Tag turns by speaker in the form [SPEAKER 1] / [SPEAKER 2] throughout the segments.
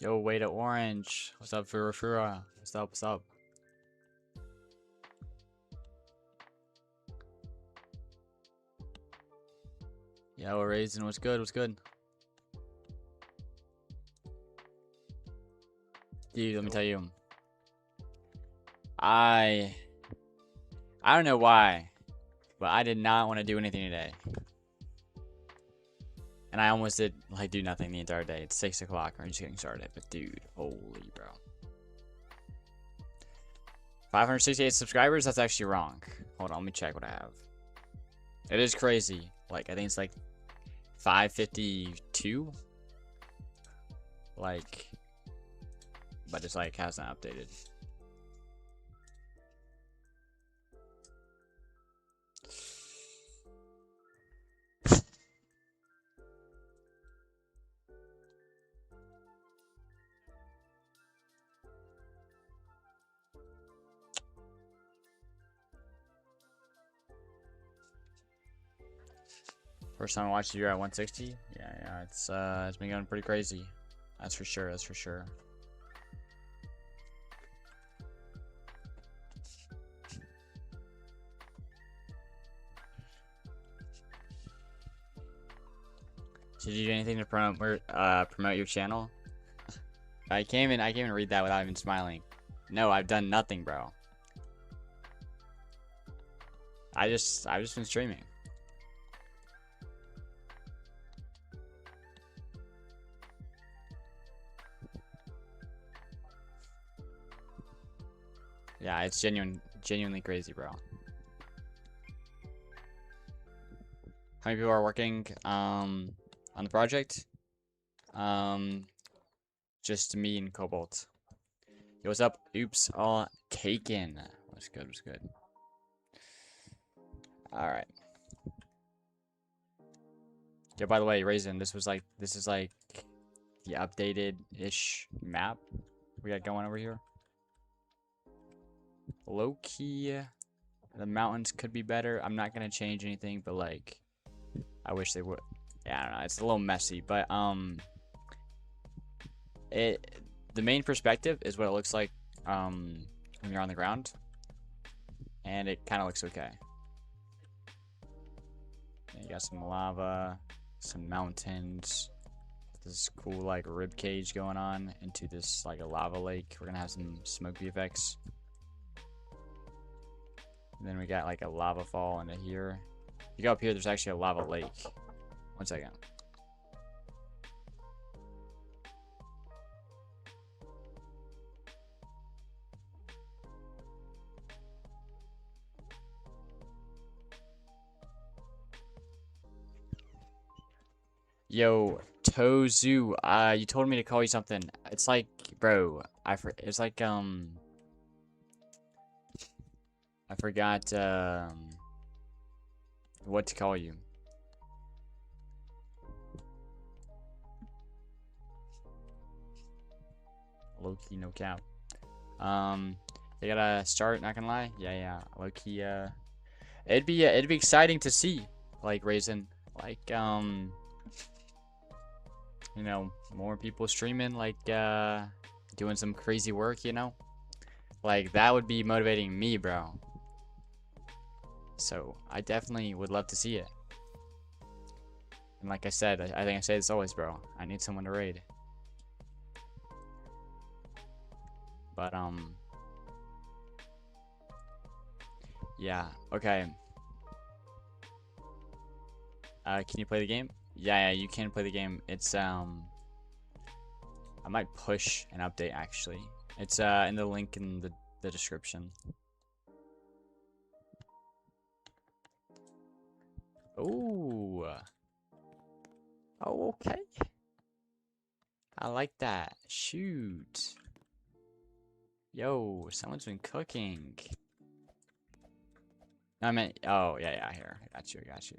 [SPEAKER 1] Yo, way to Orange. What's up, Fura? What's up? What's up? Yo, Raisin, what's good? What's good? Dude, let me tell you. I don't know why, but I did not want to do anything today. And I almost did, like, do nothing the entire day. It's 6 o'clock. We're just getting started. But, dude, holy, bro. 568 subscribers? That's actually wrong. Hold on, let me check what I have. It is crazy. Like, I think it's, like, 552? Like, but it's, like, hasn't updated. First time I watched you at 160. Yeah, it's been going pretty crazy. That's for sure. That's for sure. Did you do anything to promote your channel? I can't even read that without even smiling. No, I've done nothing, bro. I've just been streaming. Yeah, it's genuinely crazy, bro. How many people are working on the project? Just me and Cobalt. Yo, what's up? Oops, all taken. What's good? What's good? All right. Yeah. By the way, Raisin, this is like the updated-ish map we got going over here. Low key, the mountains could be better. I'm not gonna change anything, but like, I wish they would. Yeah, I don't know. It's a little messy, but the main perspective is what it looks like when you're on the ground, and it kind of looks okay. You got some lava, some mountains, this cool like rib cage going on into this like a lava lake. We're gonna have some smoky effects. And then we got like a lava fall into here. If you go up here, there's actually a lava lake. 1 second. Yo, Tozu, you told me to call you something. It's like, bro, it's like, I forgot, what to call you. Low-key, no cap. They gotta start, not gonna lie. Yeah, low-key, it'd be exciting to see, like, Raisin, like, you know, more people streaming, like, doing some crazy work, you know? Like, that would be motivating me, bro. So, I definitely would love to see it. And like I said, I think I say this always, bro. I need someone to raid. But, yeah, okay. Can you play the game? Yeah, you can play the game. It's, I might push an update, actually. It's, in the link in the description. Ooh. Oh, okay. I like that. Shoot. Yo, someone's been cooking. I meant, oh, yeah, here. I got you.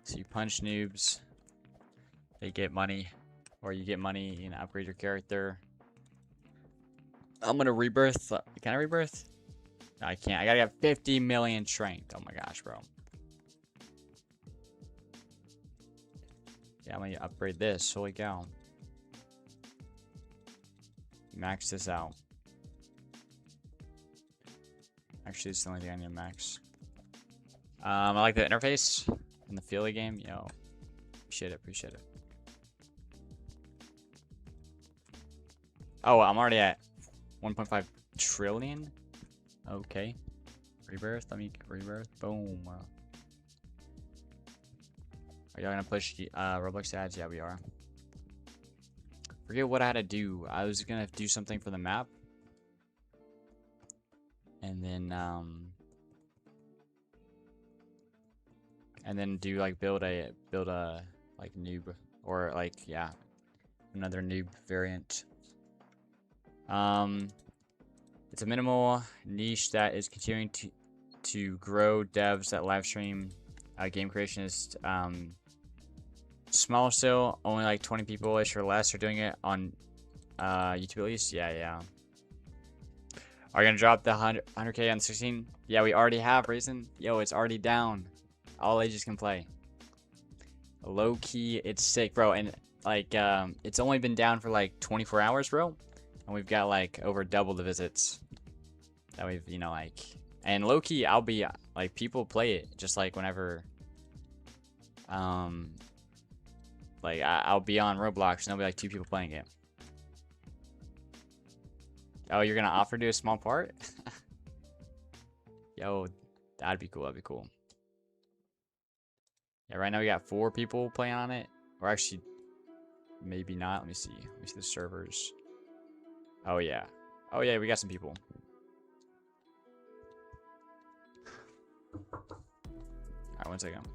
[SPEAKER 1] So you punch noobs, they get money, or you get money and upgrade your character. I'm gonna rebirth. Can I rebirth? No, I can't. I gotta get 50 million strength. Oh my gosh, bro. Yeah, I'm gonna upgrade this. Holy cow. Max this out. Actually, it's the only thing I need to max. I like the interface in the feel of the game. Yo, appreciate it, appreciate it. Oh, I'm already at 1.5 trillion. Okay. Rebirth. Let me rebirth. Boom. Are y'all gonna push Roblox ads? Yeah, we are. Forget what I had to do. I was gonna do something for the map, and then do like build a like noob, or like, yeah, another noob variant. It's a minimal niche that is continuing to grow. Devs that live stream game creation is small still. Only like 20 people ish or less are doing it on YouTube at least. Yeah. Are you gonna drop the 100K on 16? Yeah, we already have. Reason. Yo, it's already down. All ages can play. Low key, it's sick, bro. And like, it's only been down for like 24 hours, bro. And we've got like over double the visits that we've, like. And low key, I'll be like, people play it just like whenever, like I'll be on Roblox and there'll be like 2 people playing it. Oh, you're gonna offer to do a small part? Yo, that'd be cool. That'd be cool. Yeah, right now we got 4 people playing on it. Or actually, maybe not. Let me see. Let me see the servers. Oh, yeah. Oh, yeah, we got some people. Alright, 1 second.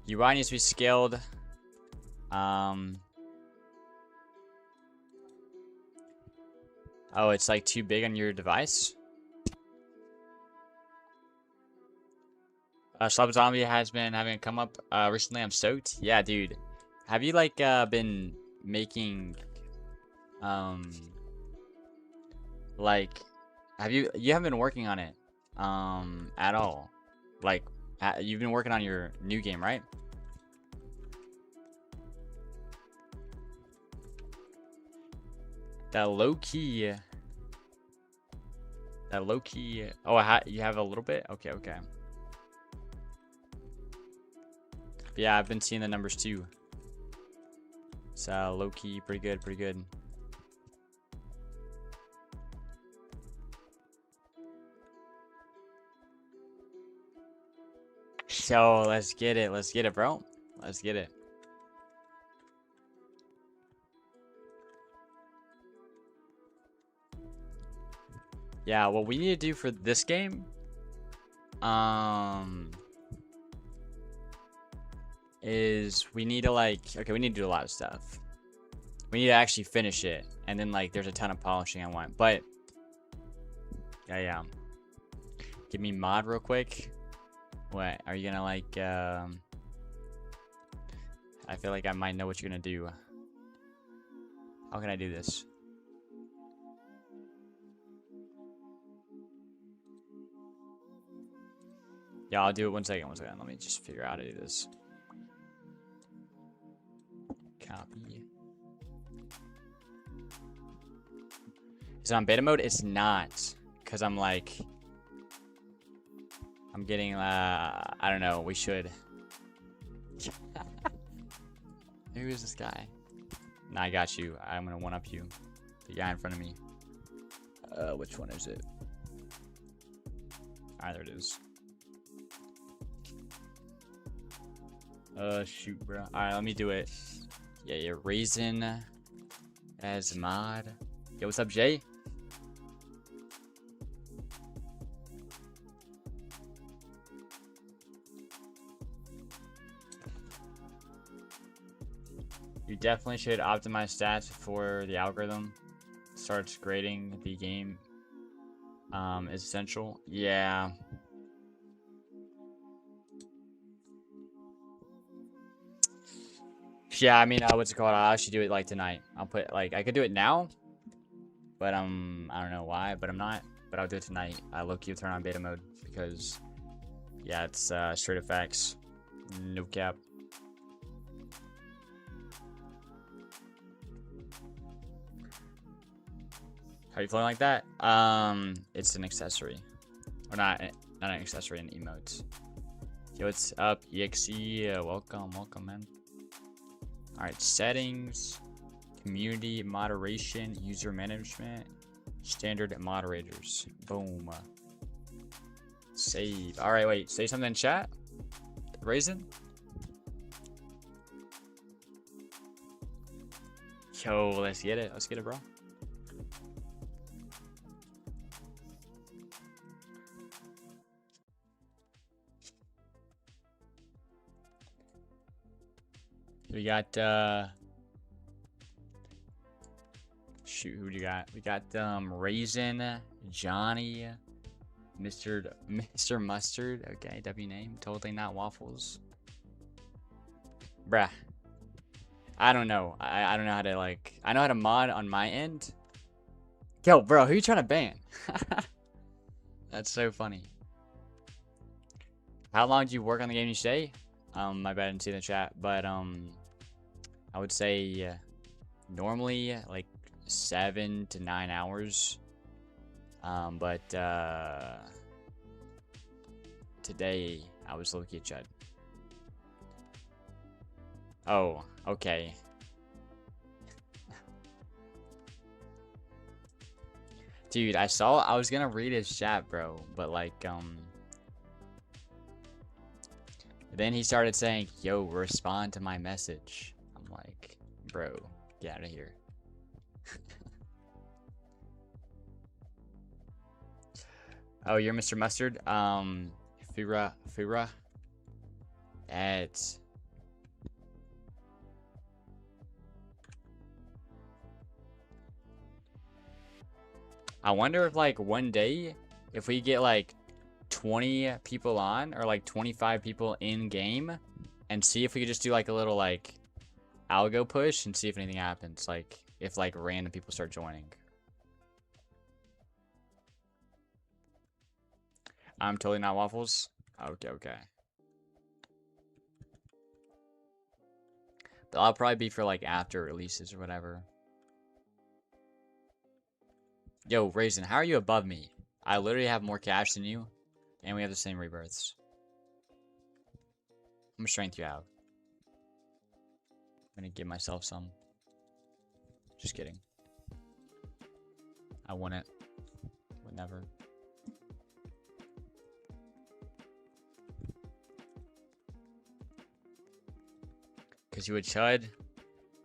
[SPEAKER 1] UI needs to be scaled. Oh, it's like too big on your device? Slab Zombie has been having a come up recently. I'm stoked. Yeah, dude. Have you like been making like you haven't been working on it at all? Like you've been working on your new game, right? That low key. Oh, you have a little bit? Okay. Yeah, I've been seeing the numbers too. It's low key, pretty good. So let's get it, bro. Let's get it. Yeah, what we need to do for this game, is we need to we need to do a lot of stuff. We need to actually finish it, and then like there's a ton of polishing I want. But yeah. Give me mod real quick. What are you gonna like? I feel like I might know what you're gonna do. How can I do this? Yeah, I'll do it. 1 second. Let me just figure out how to do this. Copy. Is it on beta mode? It's not, because I'm getting I don't know. We should. Who is this guy? Nah, I got you. I'm gonna one up you. The guy in front of me. Which one is it? Alright, there it is. Shoot, bro. Alright, let me do it. Yeah, Raisin as mod. Yo, what's up, Jay? You definitely should optimize stats before the algorithm starts grading the game. Is essential. Yeah. Yeah, I mean, what's it called? I'll actually do it like tonight. I'll put like I could do it now, but I don't know why, but I'm not. But I'll do it tonight. I low-key will turn on beta mode because yeah, it's straight effects, no cap. How you feeling like that? It's an accessory, or not an accessory, an emote. Yo, what's up, EXE? Welcome, man. All right, settings, community moderation, user management, standard moderators. Boom. Save. All right, wait. Say something in chat. Raisin. Yo, let's get it. Let's get it, bro. We got shoot, who do you got? We got Raisin, Johnny, Mr. Mustard. Okay, W name. Totally not waffles. Bruh. I don't know. I don't know how to like. I know how to mod on my end. Yo, bro, who you trying to ban? That's so funny. How long do you work on the game each day? My bad, I didn't see the chat, but I would say normally like 7 to 9 hours. But today I was looking at Chud. Oh, okay. Dude, I was gonna read his chat, bro, but like then he started saying, yo, respond to my message. I'm like, bro, get out of here. Oh, you're Mr. Mustard? Fira. It's... I wonder if, like, one day, if we get, like, 20 people on, or, like, 25 people in-game, and see if we could just do, like, a little, like, algo push, and see if anything happens. Like, if, like, random people start joining. I'm totally not waffles. Okay. But I'll probably be for, like, after releases or whatever. Yo, Raisin, how are you above me? I literally have more cash than you, and we have the same rebirths. I'm gonna strength you out. I'm gonna give myself some. Just kidding. I wouldn't. Would never. Cause you would chud?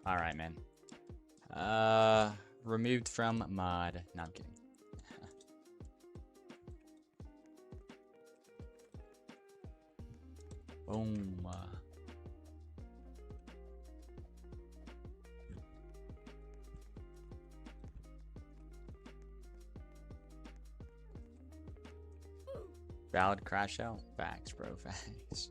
[SPEAKER 1] Alright, man. Removed from mod. No, I'm kidding. Boom. Valid crash out? Facts, bro. Facts.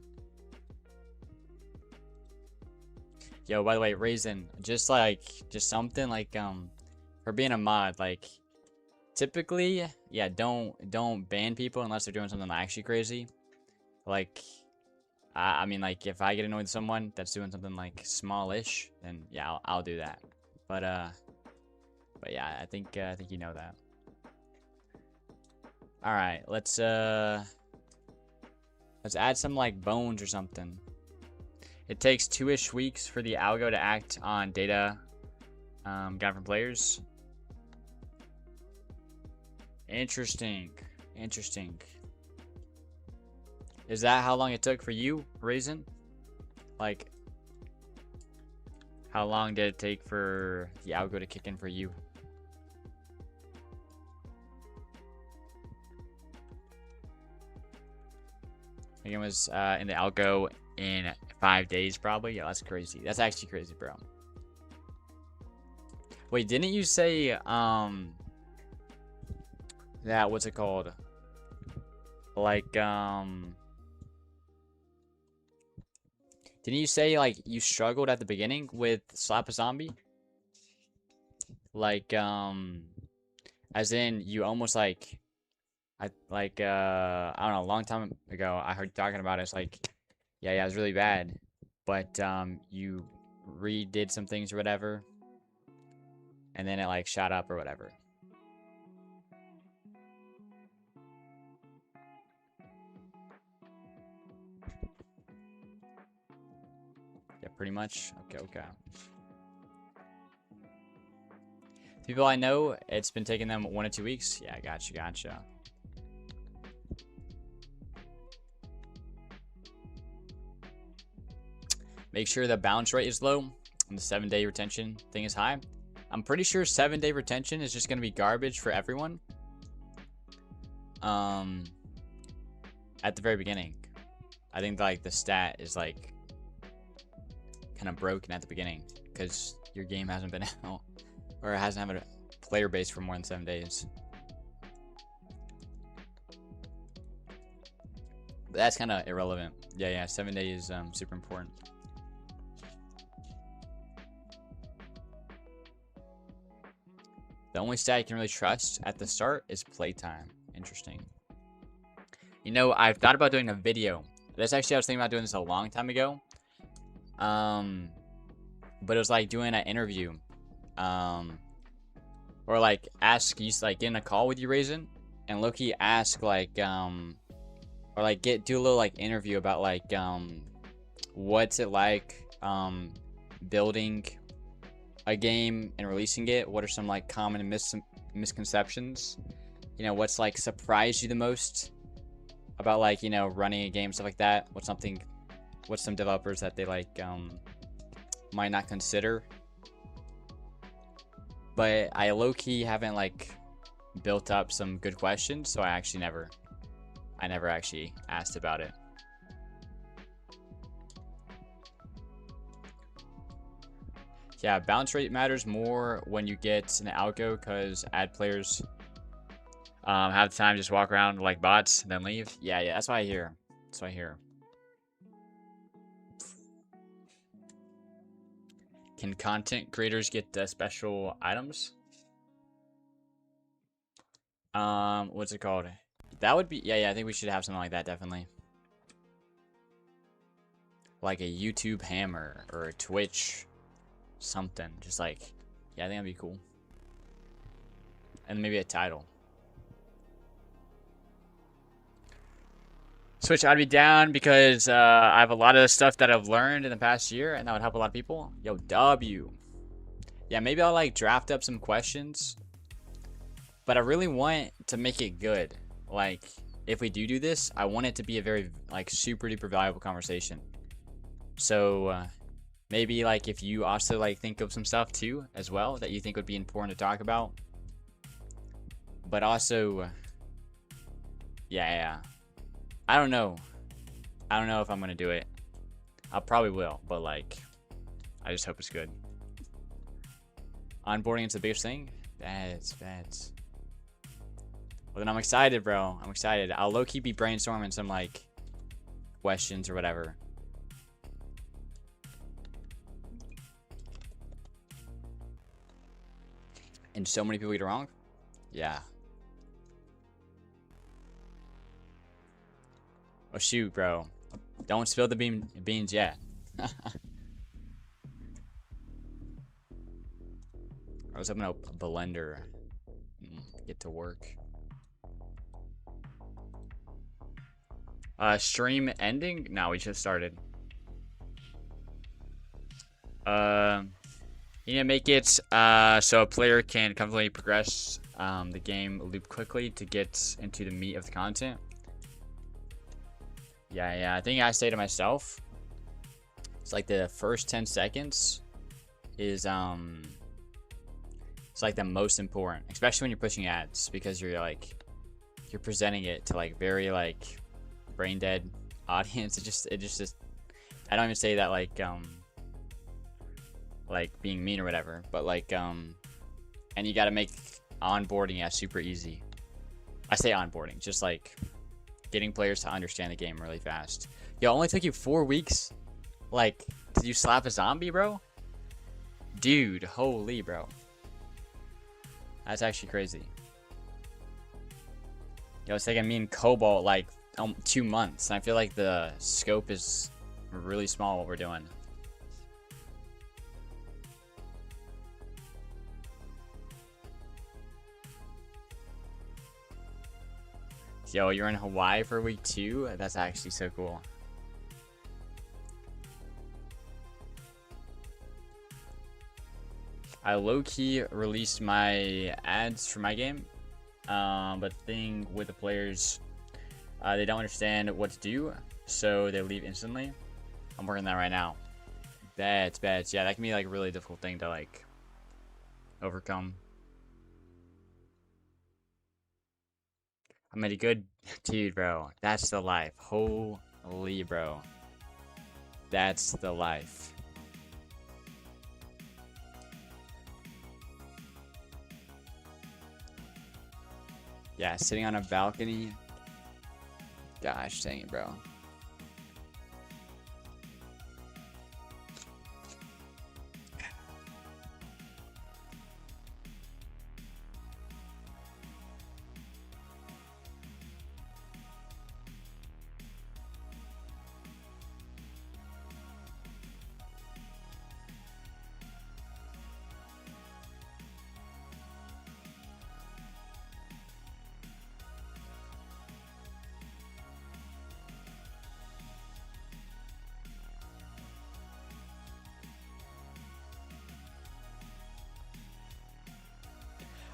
[SPEAKER 1] Yo, by the way, Raisin, just something like, for being a mod, like, typically, yeah, don't ban people unless they're doing something actually crazy. Like, I mean, like, if I get annoyed with someone that's doing something, like, smallish, then, yeah, I'll do that. But yeah, I think you know that. Alright, let's add some, like, bones or something. It takes 2-ish weeks for the algo to act on data got from players. Interesting. Is that how long it took for you, Raisin? Like, how long did it take for the algo to kick in for you? I think it was in the algo in 5 days, probably. Yeah, that's crazy. That's actually crazy, bro. Wait, didn't you say that, what's it called? Like Didn't you say like you struggled at the beginning with Slap a Zombie? Like as in you almost like I don't know, a long time ago I heard you talking about it. It's like yeah, it was really bad. But you redid some things or whatever, and then it like shot up or whatever. Yeah, pretty much. Okay. People I know, it's been taking them 1 to 2 weeks. Yeah, gotcha. Make sure the bounce rate is low and the 7-day retention thing is high. I'm pretty sure 7-day retention is just going to be garbage for everyone. At the very beginning. I think like the stat is like kind of broken at the beginning because your game hasn't been out or it hasn't had a player base for more than 7 days. But that's kind of irrelevant. Yeah, 7 days is super important. The only stat you can really trust at the start is playtime. Interesting. You know, I've thought about doing a video. This actually, I was thinking about doing this a long time ago. But it was like doing an interview. Or like ask you like get in a call with you, Raisin, and Loki ask like or like do a little like interview about like what's it like building a game and releasing it. What are some like common misconceptions? You know, what's like surprised you the most about like, you know, running a game, stuff like that? What's some developers that they like might not consider? But I low-key haven't like built up some good questions, so I never actually asked about it. Yeah, bounce rate matters more when you get an algo because ad players have the time to just walk around like bots and then leave. Yeah, that's what I hear. Can content creators get special items? What's it called? That would be yeah, I think we should have something like that, definitely. Like a YouTube hammer or a Twitch something. Just like, yeah, I think that'd be cool. And maybe a title. Switch, I'd be down because I have a lot of stuff that I've learned in the past year, and that would help a lot of people. Yo, W. Yeah, maybe I'll like draft up some questions, but I really want to make it good. Like, if we do this, I want it to be a very like super duper valuable conversation. So maybe like if you also like think of some stuff too as well that you think would be important to talk about, but also yeah. I don't know if I'm gonna do it. I probably will, but like I just hope it's good. Onboarding is the biggest thing. That's well, then I'm excited, bro. I'm excited. I'll low-key be brainstorming some like questions or whatever. And so many people get it wrong. Yeah. Oh shoot, bro. Don't spill the beans yet. I was hoping a blender get to work. Stream ending? No, we just started. You need to make it so a player can comfortably progress the game loop quickly to get into the meat of the content. Yeah, I think I say to myself, it's like the first 10 seconds is it's like the most important, especially when you're pushing ads, because you're presenting it to like very like brain dead audience. It just I don't even say that like being mean or whatever, but like and you got to make onboarding super easy. I say onboarding, just like getting players to understand the game really fast. Yo, it only took you 4 weeks. Like, did you slap a zombie, bro? Dude, holy, bro. That's actually crazy. Yo, it's taking me and Cobalt like 2 months, and I feel like the scope is really small what we're doing. Yo, you're in Hawaii for week 2? That's actually so cool. I low-key released my ads for my game, but the thing with the players, they don't understand what to do, so they leave instantly. I'm working on that right now. Bad. Yeah, that can be like a really difficult thing to like overcome. I made a good dude, bro. That's the life. Holy, bro. That's the life. Yeah, sitting on a balcony. Gosh dang it, bro.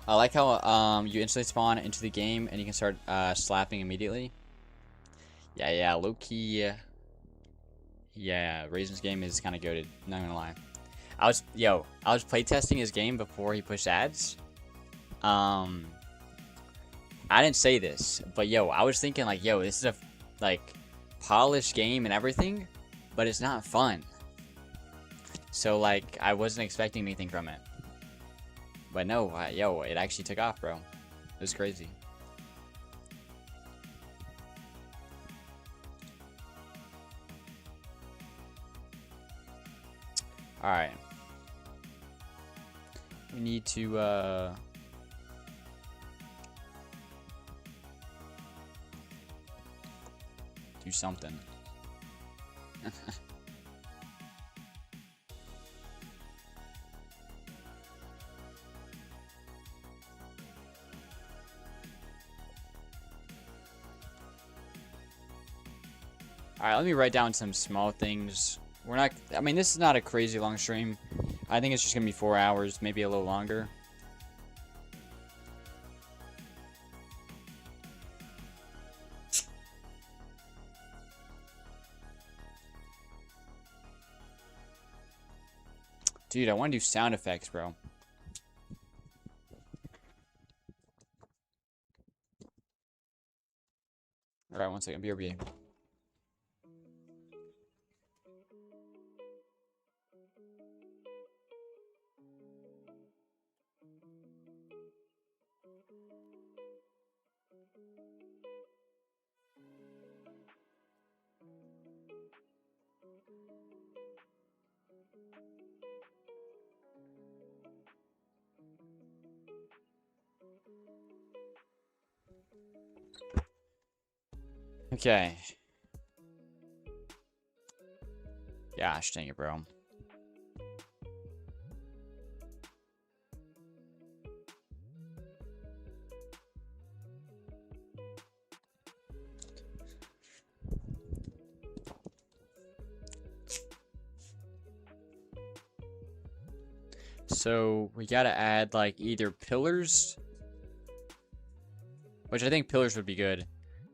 [SPEAKER 1] I like how you instantly spawn into the game and you can start slapping immediately. Yeah, low-key. Yeah, Raisin's game is kind of goated, not gonna lie. I was playtesting his game before he pushed ads. I didn't say this, but yo, I was thinking like, yo, this is a like polished game and everything, but it's not fun. So like, I wasn't expecting anything from it. But no, yo, it actually took off, bro. It was crazy. Alright. We need to, do something. Alright, let me write down some small things. We're not, I mean, this is not a crazy long stream. I think it's just gonna be 4 hours, maybe a little longer. Dude, I want to do sound effects, bro. Alright, 1 second. BRB. Okay. Gosh dang it, bro. So we gotta add like either pillars, which I think pillars would be good,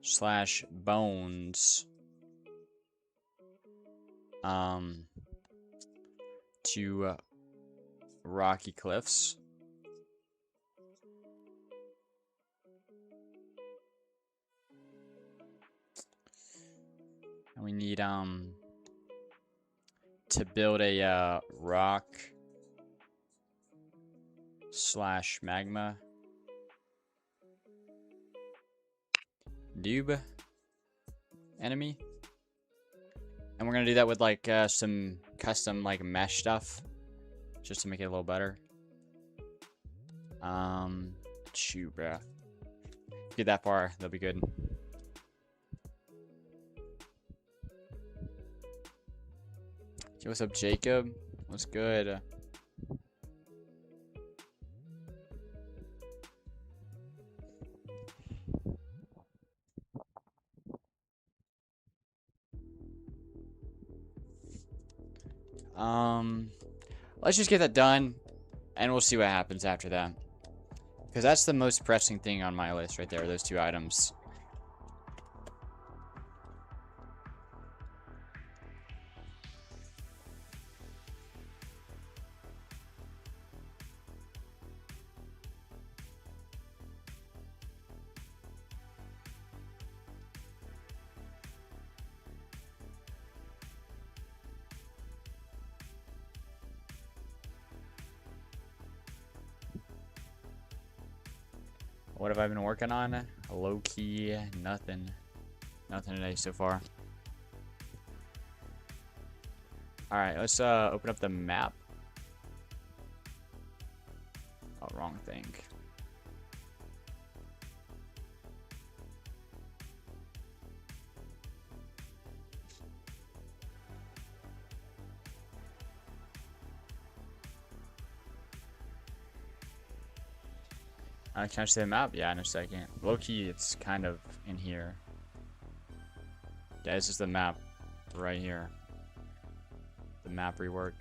[SPEAKER 1] slash bones. To rocky cliffs. And we need to build a rock slash magma noob enemy. And we're gonna do that with like some custom like mesh stuff, just to make it a little better. Shoot, bruh. Get that far, that'll be good. Yo, what's up, Jacob? What's good? Let's just get that done, and we'll see what happens after that. Because that's the most pressing thing on my list right there, those two items. What have I been working on? Low-key, nothing. Nothing today so far. Alright, let's open up the map. Oh, wrong thing. Can I see the map? Yeah, in a second. Low-key, it's kind of in here. Yeah, this is the map right here. The map rework.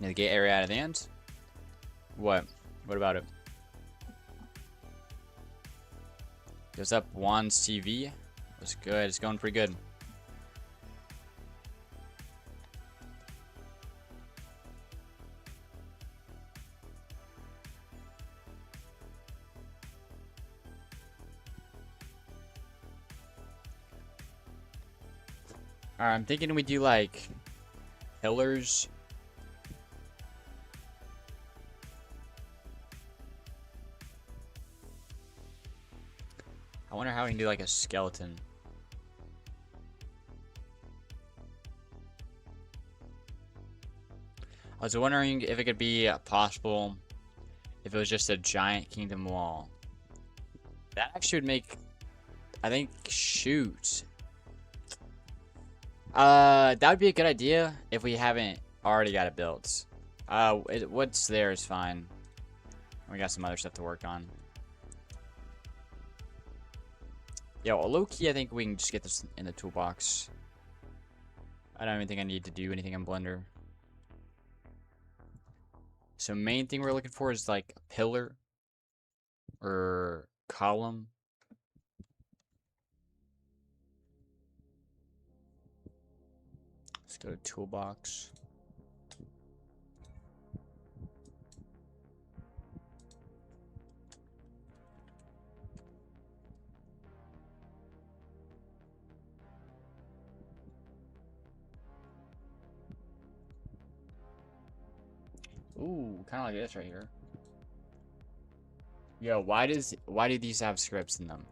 [SPEAKER 1] Need the gate area out of the end? What? What about it? Goes up Juan's TV. That's good. It's going pretty good. Alright, I'm thinking we do like pillars. I wonder how we can do like a skeleton. I was wondering if it could be possible if it was just a giant kingdom wall. That actually would make, I think, shoot. That would be a good idea if we haven't already got it built. What's there is fine. We got some other stuff to work on. Yo, low-key, I think we can just get this in the toolbox. I don't even think I need to do anything in Blender. So main thing we're looking for is like a pillar or column. Let's go to toolbox. Ooh, kind of like this right here. Yo, why do these have scripts in them?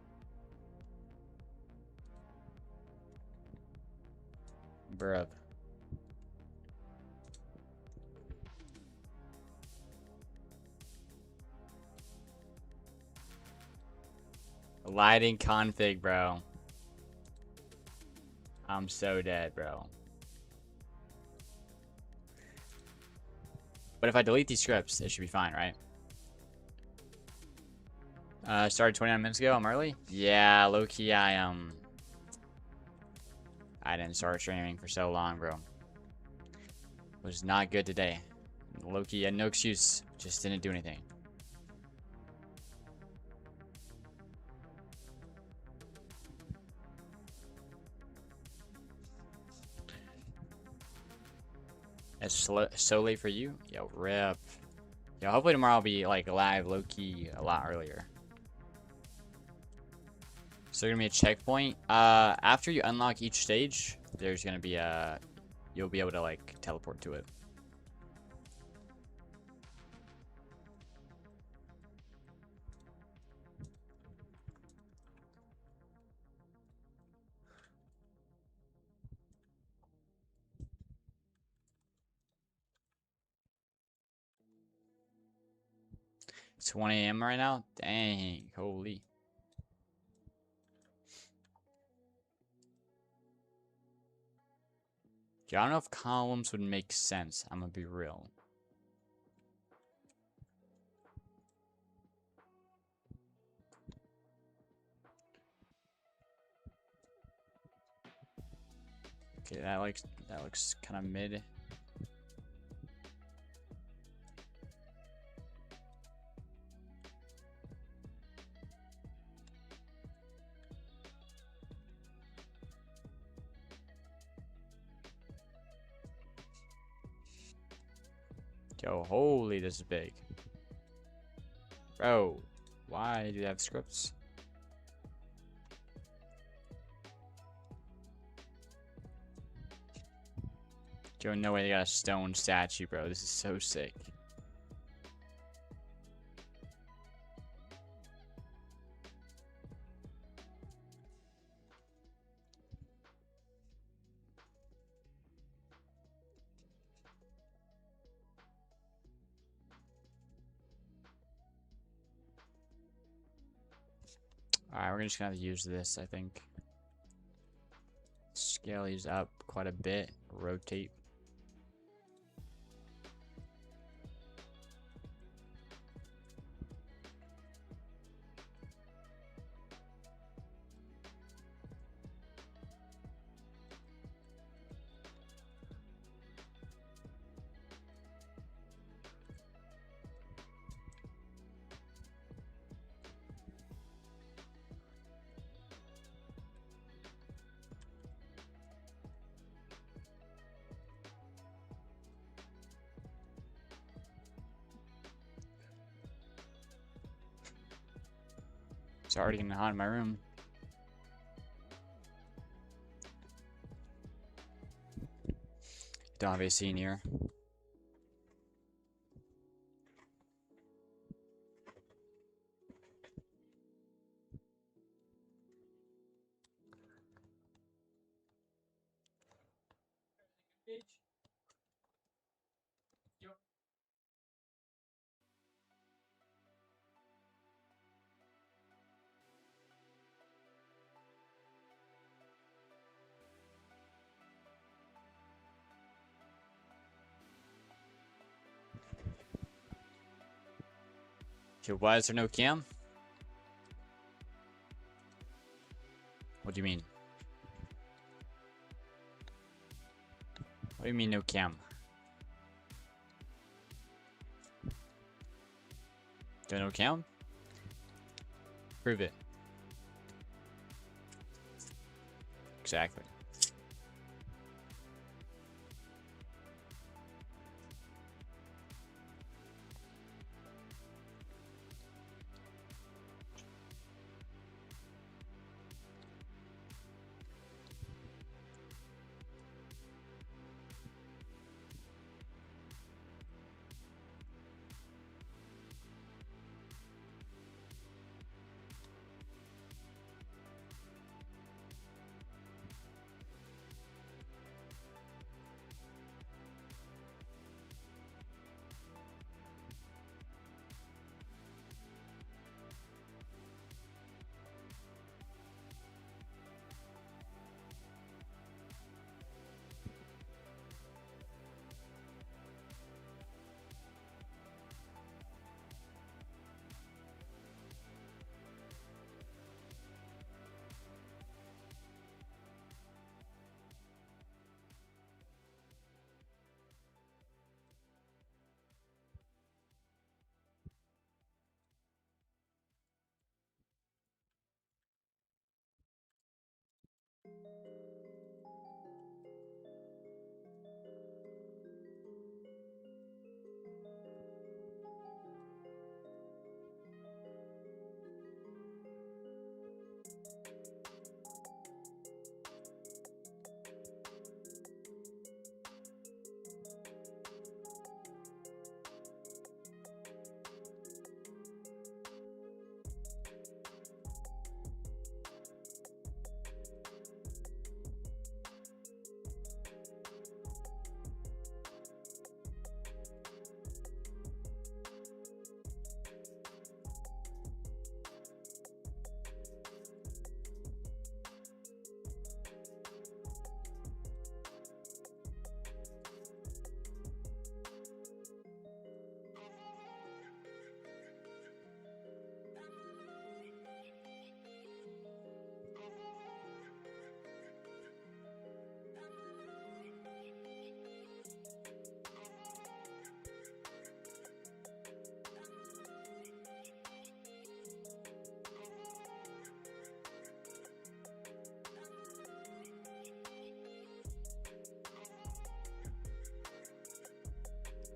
[SPEAKER 1] Bruh. Lighting config, bro. I'm so dead, bro. But if I delete these scripts, it should be fine, right? Started 29 minutes ago. I'm early. Yeah, low-key, I didn't start streaming for so long, bro. It was not good today. Low-key, had no excuse. Just didn't do anything. It's so late for you? Yo, rip. Yo, hopefully tomorrow I'll be like live low-key a lot earlier. So gonna be a checkpoint. After you unlock each stage, there's gonna be a, you'll be able to like teleport to it. It's 1 a.m. right now? Dang, holy. Yeah, I don't know if columns would make sense. I'm gonna be real. Okay, that looks kind of mid. Yo, holy, this is big. Bro, why do they have scripts? Yo, no way they got a stone statue, bro. This is so sick. Alright, we're just gonna have to use this, I think. Scale these up quite a bit. Rotate. It's already getting hot in my room. Don't have AC in here. Okay, why is there no cam? What do you mean? What do you mean no cam? There no cam? Prove it. Exactly.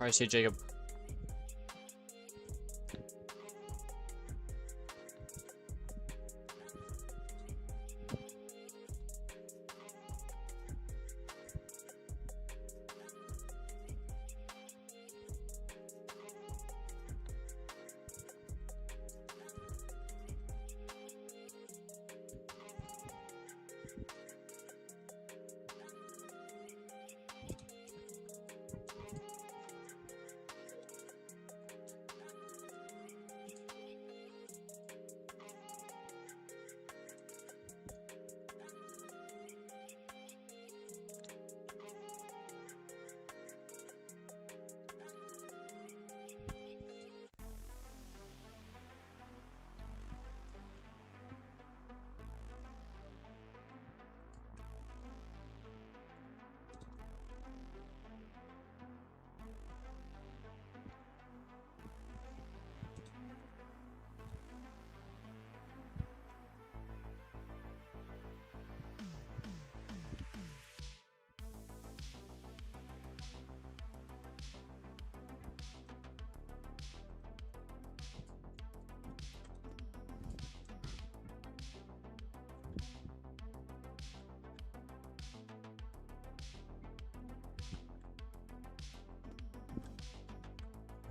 [SPEAKER 1] Alright, see you, Jacob.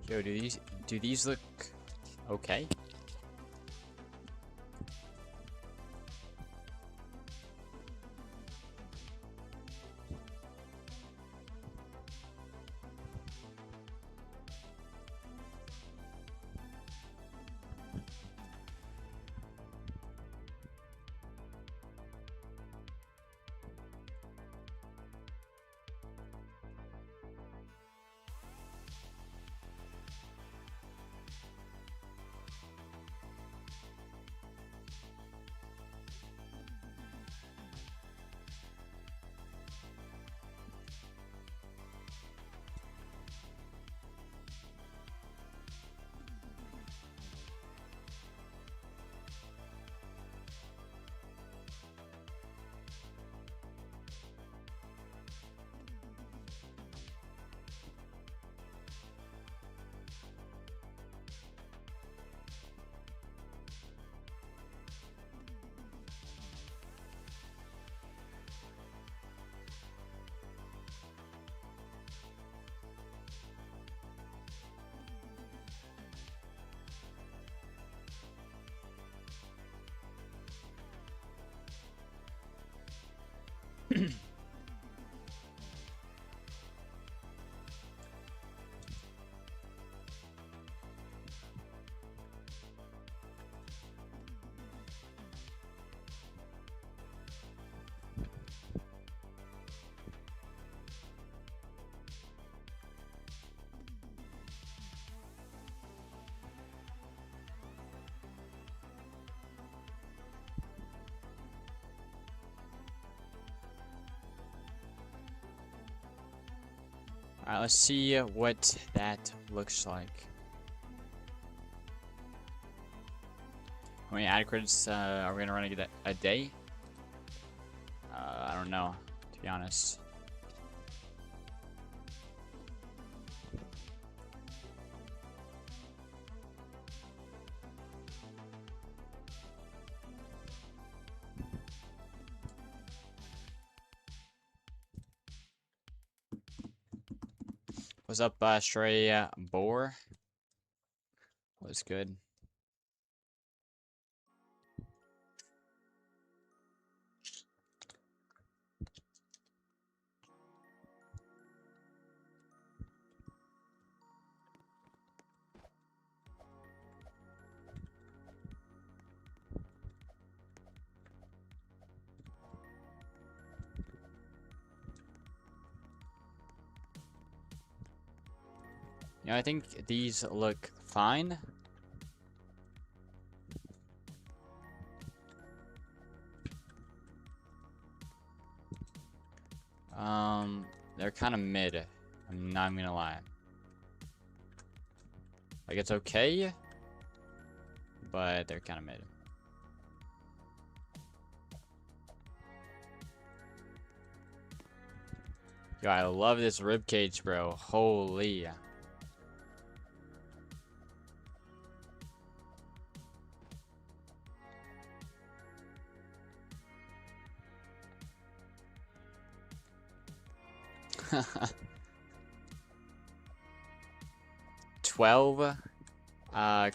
[SPEAKER 1] Yo, do these look okay? Alright, let's see what that looks like. How many ad credits are we gonna run a day? I don't know, to be honest. What's up, Stray Boar? What's good? You know, I think these look fine. They're kind of mid. I'm not gonna lie. Like, it's okay, but they're kind of mid. Yo, I love this ribcage, bro. Holy. 12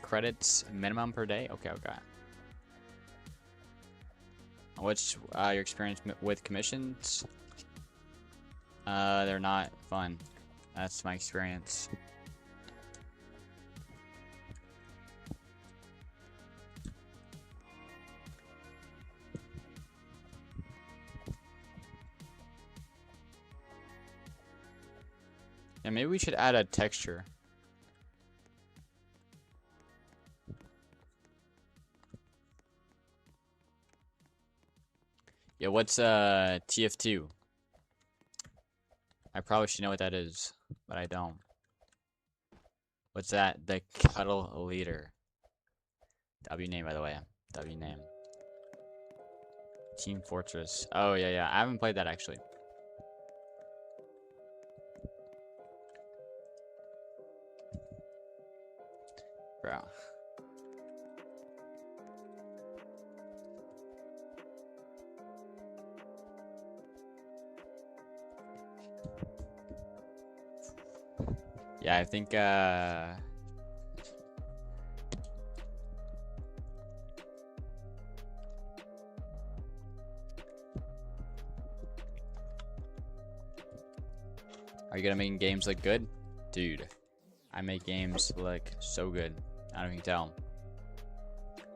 [SPEAKER 1] credits minimum per day. Okay, okay. What's your experience with commissions? They're not fun. That's my experience. Yeah, maybe we should add a texture. Yeah, what's TF2? I probably should know what that is, but I don't. What's that? The Cuddle Leader. W name, by the way. W name. Team Fortress. Oh, yeah, yeah. I haven't played that, actually. Bro. Yeah, I think, are you gonna make games look good? Dude, I make games look so good. I don't even tell.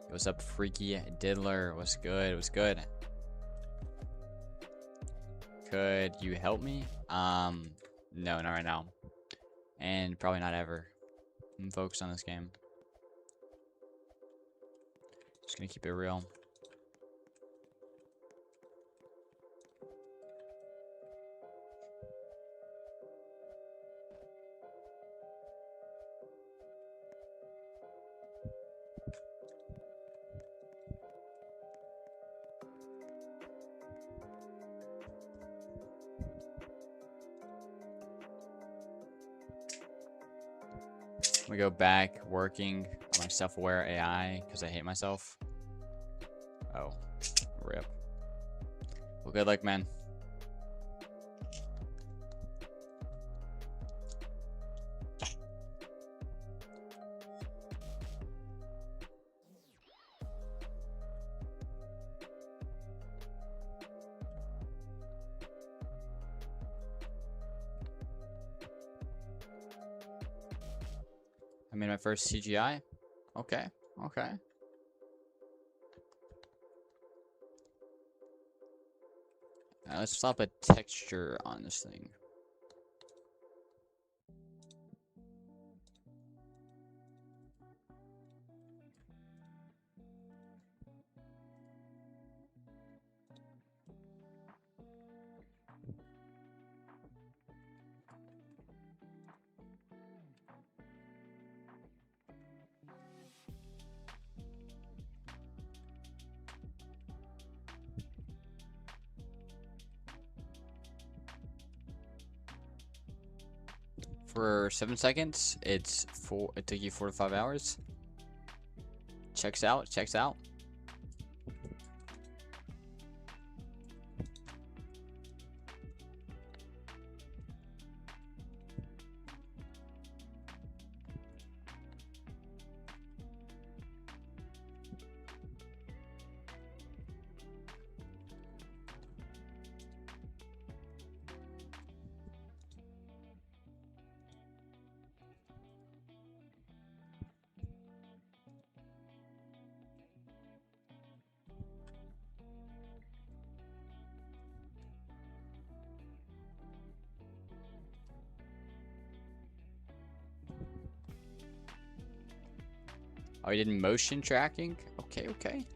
[SPEAKER 1] What's up, Freaky Diddler? What's good? What's good? Could you help me? No, not right now. And probably not ever. I'm focused on this game. Just gonna keep it real. We go back working on my self-aware AI because I hate myself. Oh, rip. Well, good luck, man. I made my first CGI. Okay, okay. Let's slap a texture on this thing. For 7 seconds, it took you 4 to 5 hours. Checks out, checks out. Oh, you did motion tracking? Okay, okay.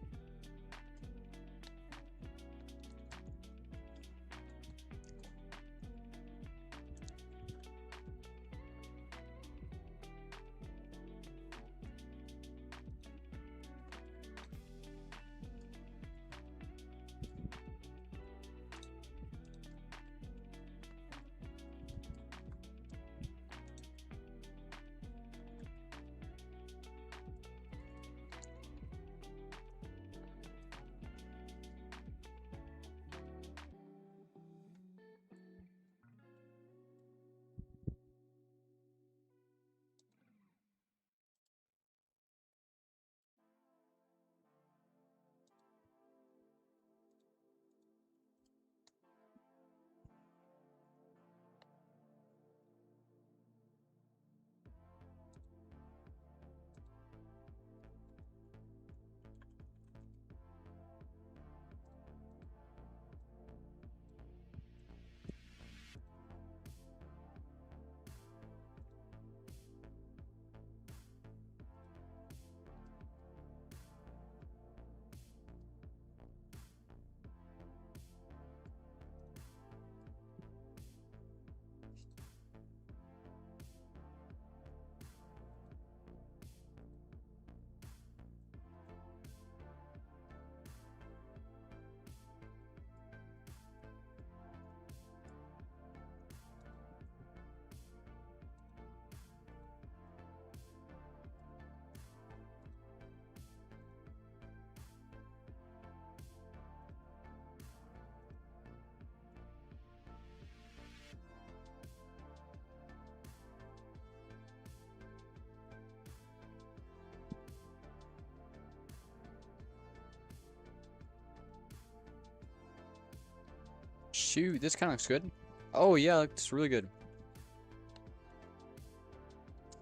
[SPEAKER 1] Shoot, this kind of looks good. Oh yeah, looks really good.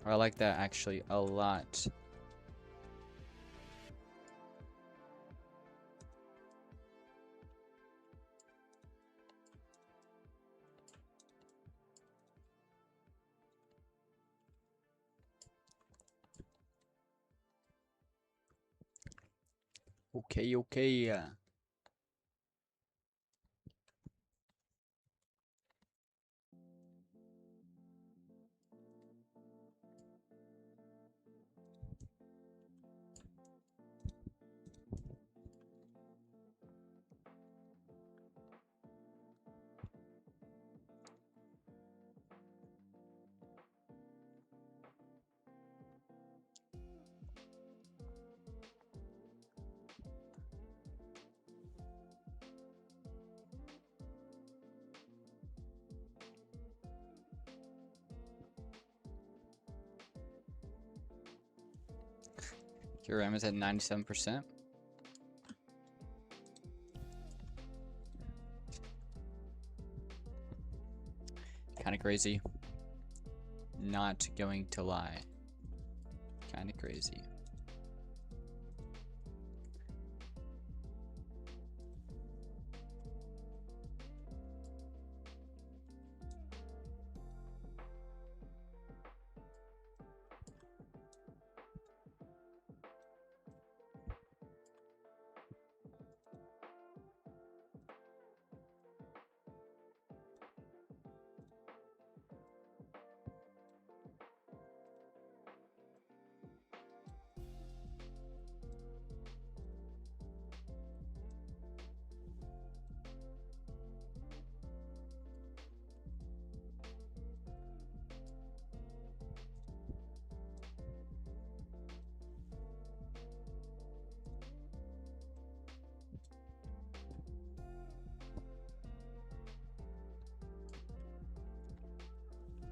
[SPEAKER 1] I like that actually a lot. Okay, okay. Your RAM is at 97%. Kind of crazy. Not going to lie. Kind of crazy.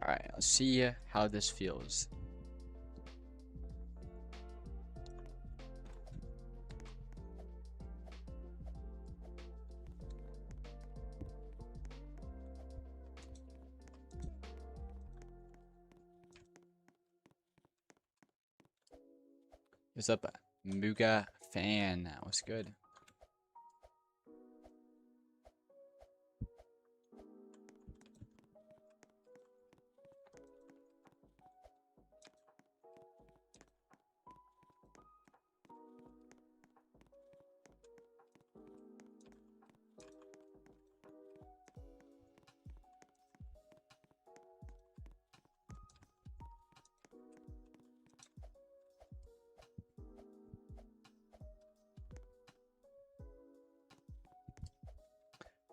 [SPEAKER 1] Alright, let's see how this feels. What's up, Muga fan? That was good.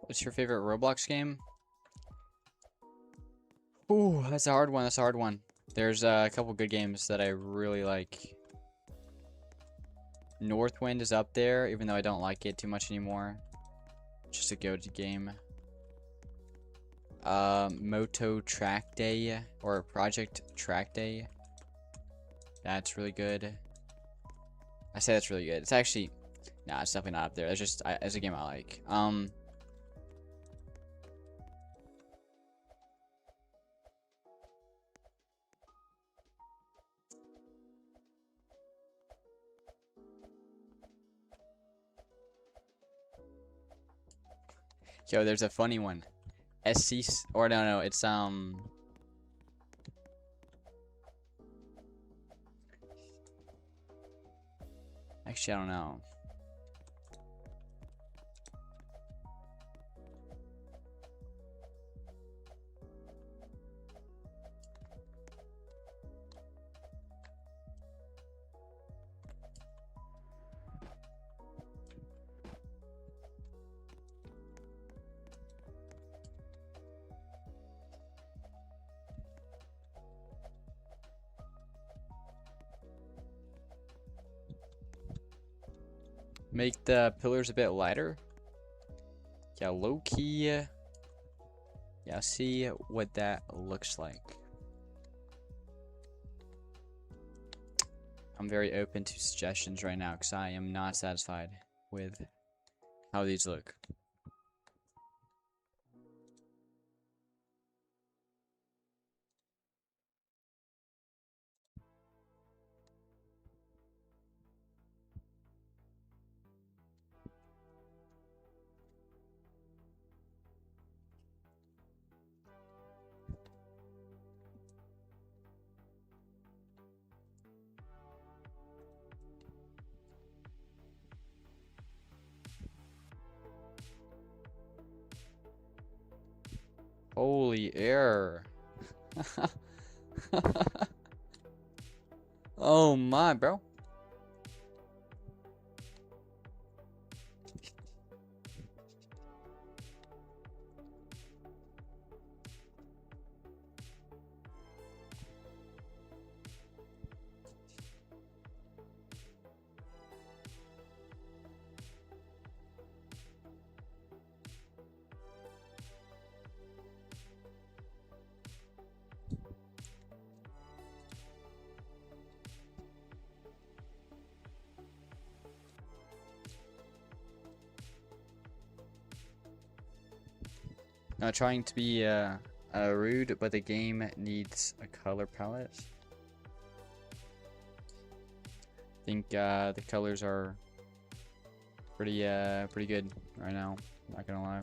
[SPEAKER 1] What's your favorite Roblox game? Ooh, that's a hard one. That's a hard one. There's a couple good games that I really like. Northwind is up there, even though I don't like it too much anymore. Just a go-to game. Moto Track Day or Project Track Day. That's really good. I say that's really good. It's actually, nah, it's definitely not up there. It's just it's a game I like. Yo, there's a funny one. SC or no, it's actually I don't know. Make the pillars a bit lighter. Yeah, low key. Yeah, see what that looks like. I'm very open to suggestions right now because I am not satisfied with how these look. Holy air. Oh my, bro. Not trying to be rude, but the game needs a color palette. I think the colors are pretty good right now. Not gonna lie.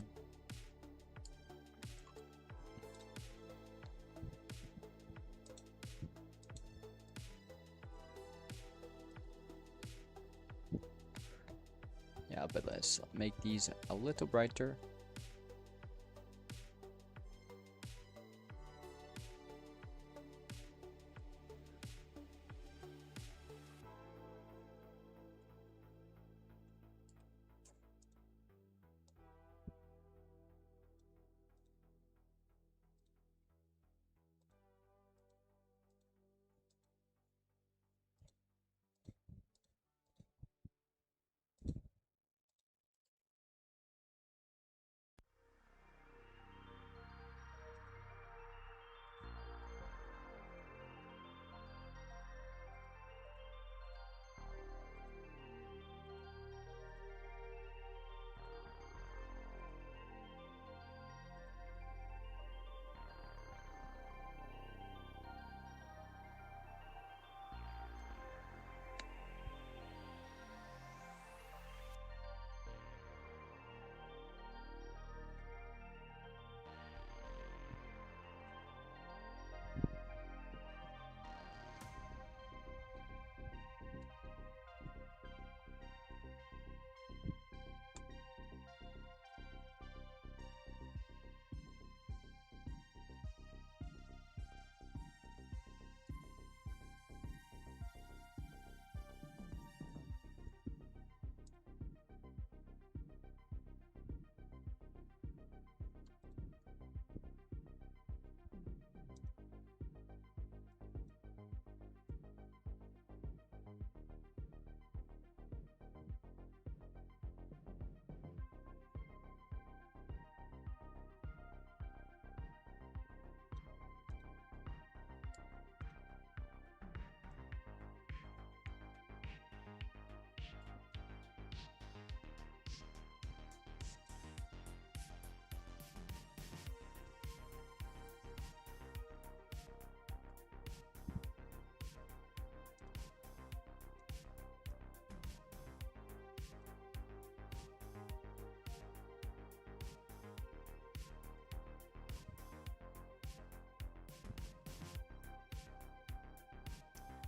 [SPEAKER 1] Yeah, but let's make these a little brighter.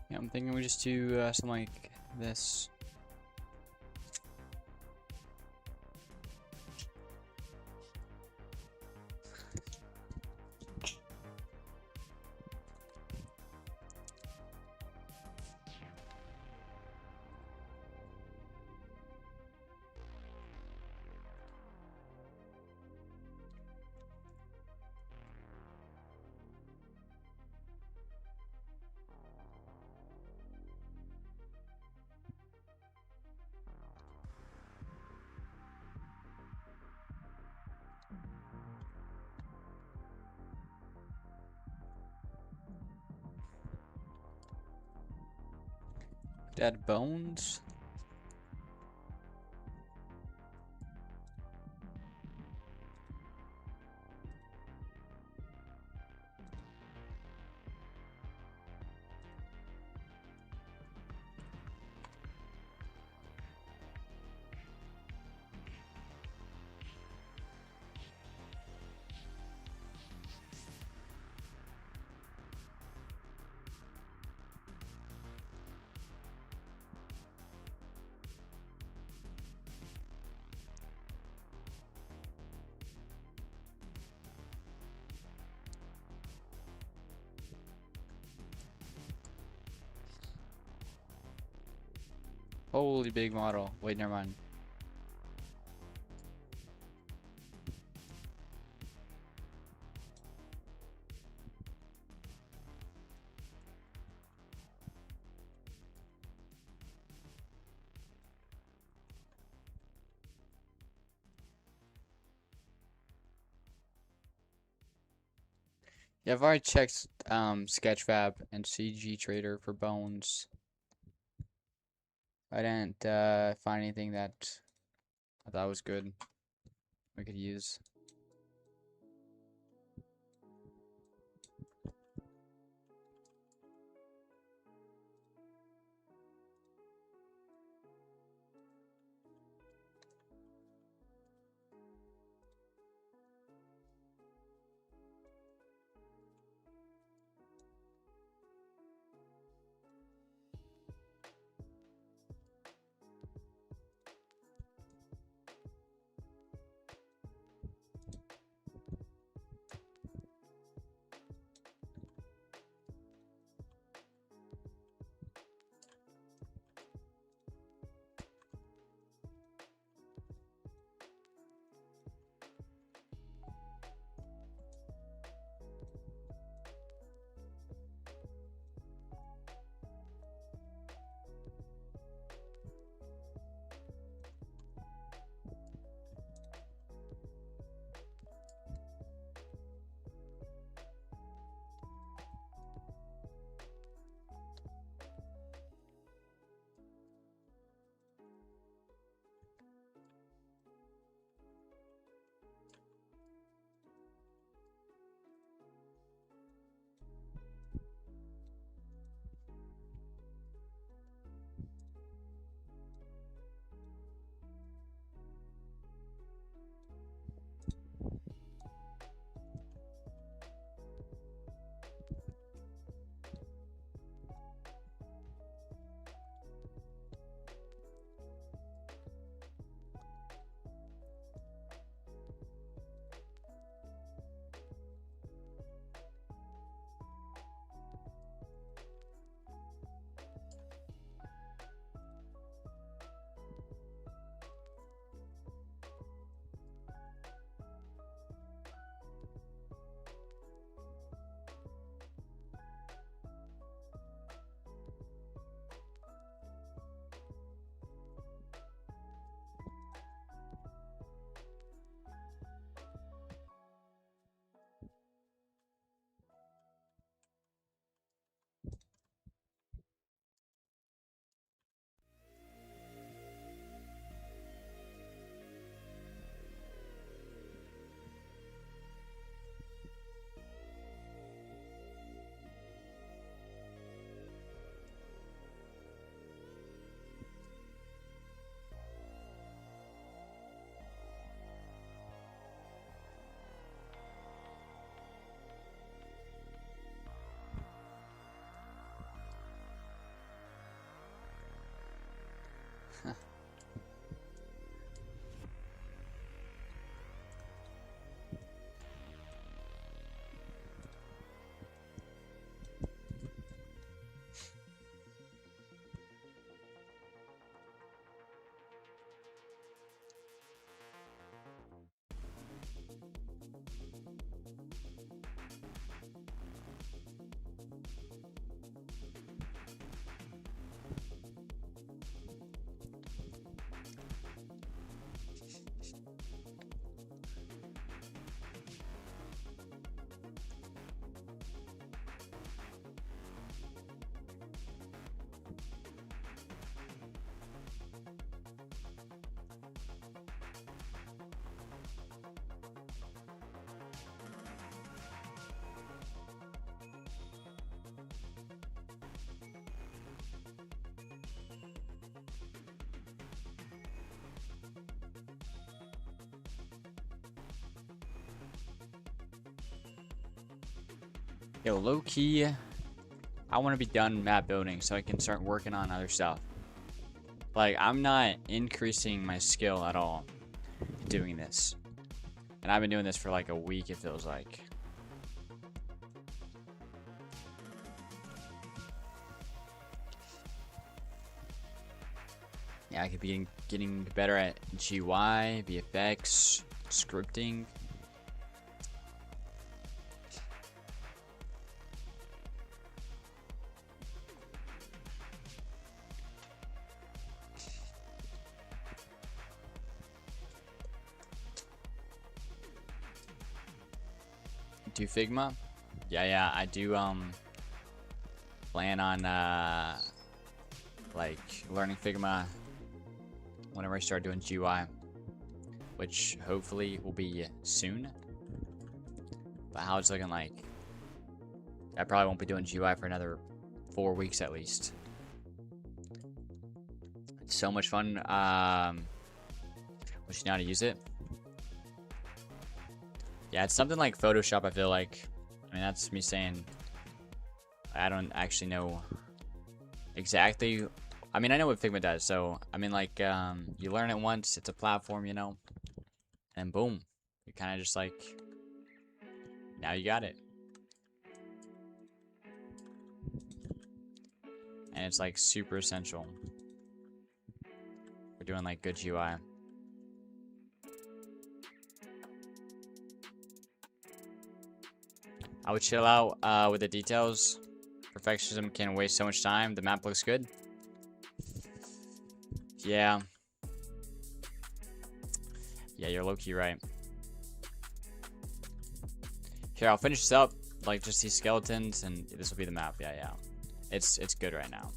[SPEAKER 1] Yeah, I'm thinking we just do something like this. Dead bones. Holy big model. Wait, never mind. Yeah, I've already checked Sketchfab and CG Trader for bones. I didn't find anything that I thought was good we could use. Yo, low key, I want to be done map building so I can start working on other stuff. Like, I'm not increasing my skill at all doing this. And I've been doing this for like a week, it feels like. Yeah, I could be getting better at GUI, VFX, scripting. Do Figma? Yeah, I do plan on like learning Figma whenever I start doing GUI, which hopefully will be soon. But how it's looking like, I probably won't be doing GUI for another 4 weeks at least. It's so much fun. Once you know how to use it. Yeah, it's something like Photoshop, I feel like. I mean, that's me saying I don't actually know exactly. I mean, I know what Figma does, so I mean, like, you learn it once, it's a platform, you know, and boom, you kind of just like, now you got it. And it's like super essential for doing like good UI. I would chill out with the details. Perfectionism can waste so much time. The map looks good. Yeah. Yeah, you're low-key right. Here, I'll finish this up. Like, just these skeletons, and this will be the map. Yeah. It's good right now.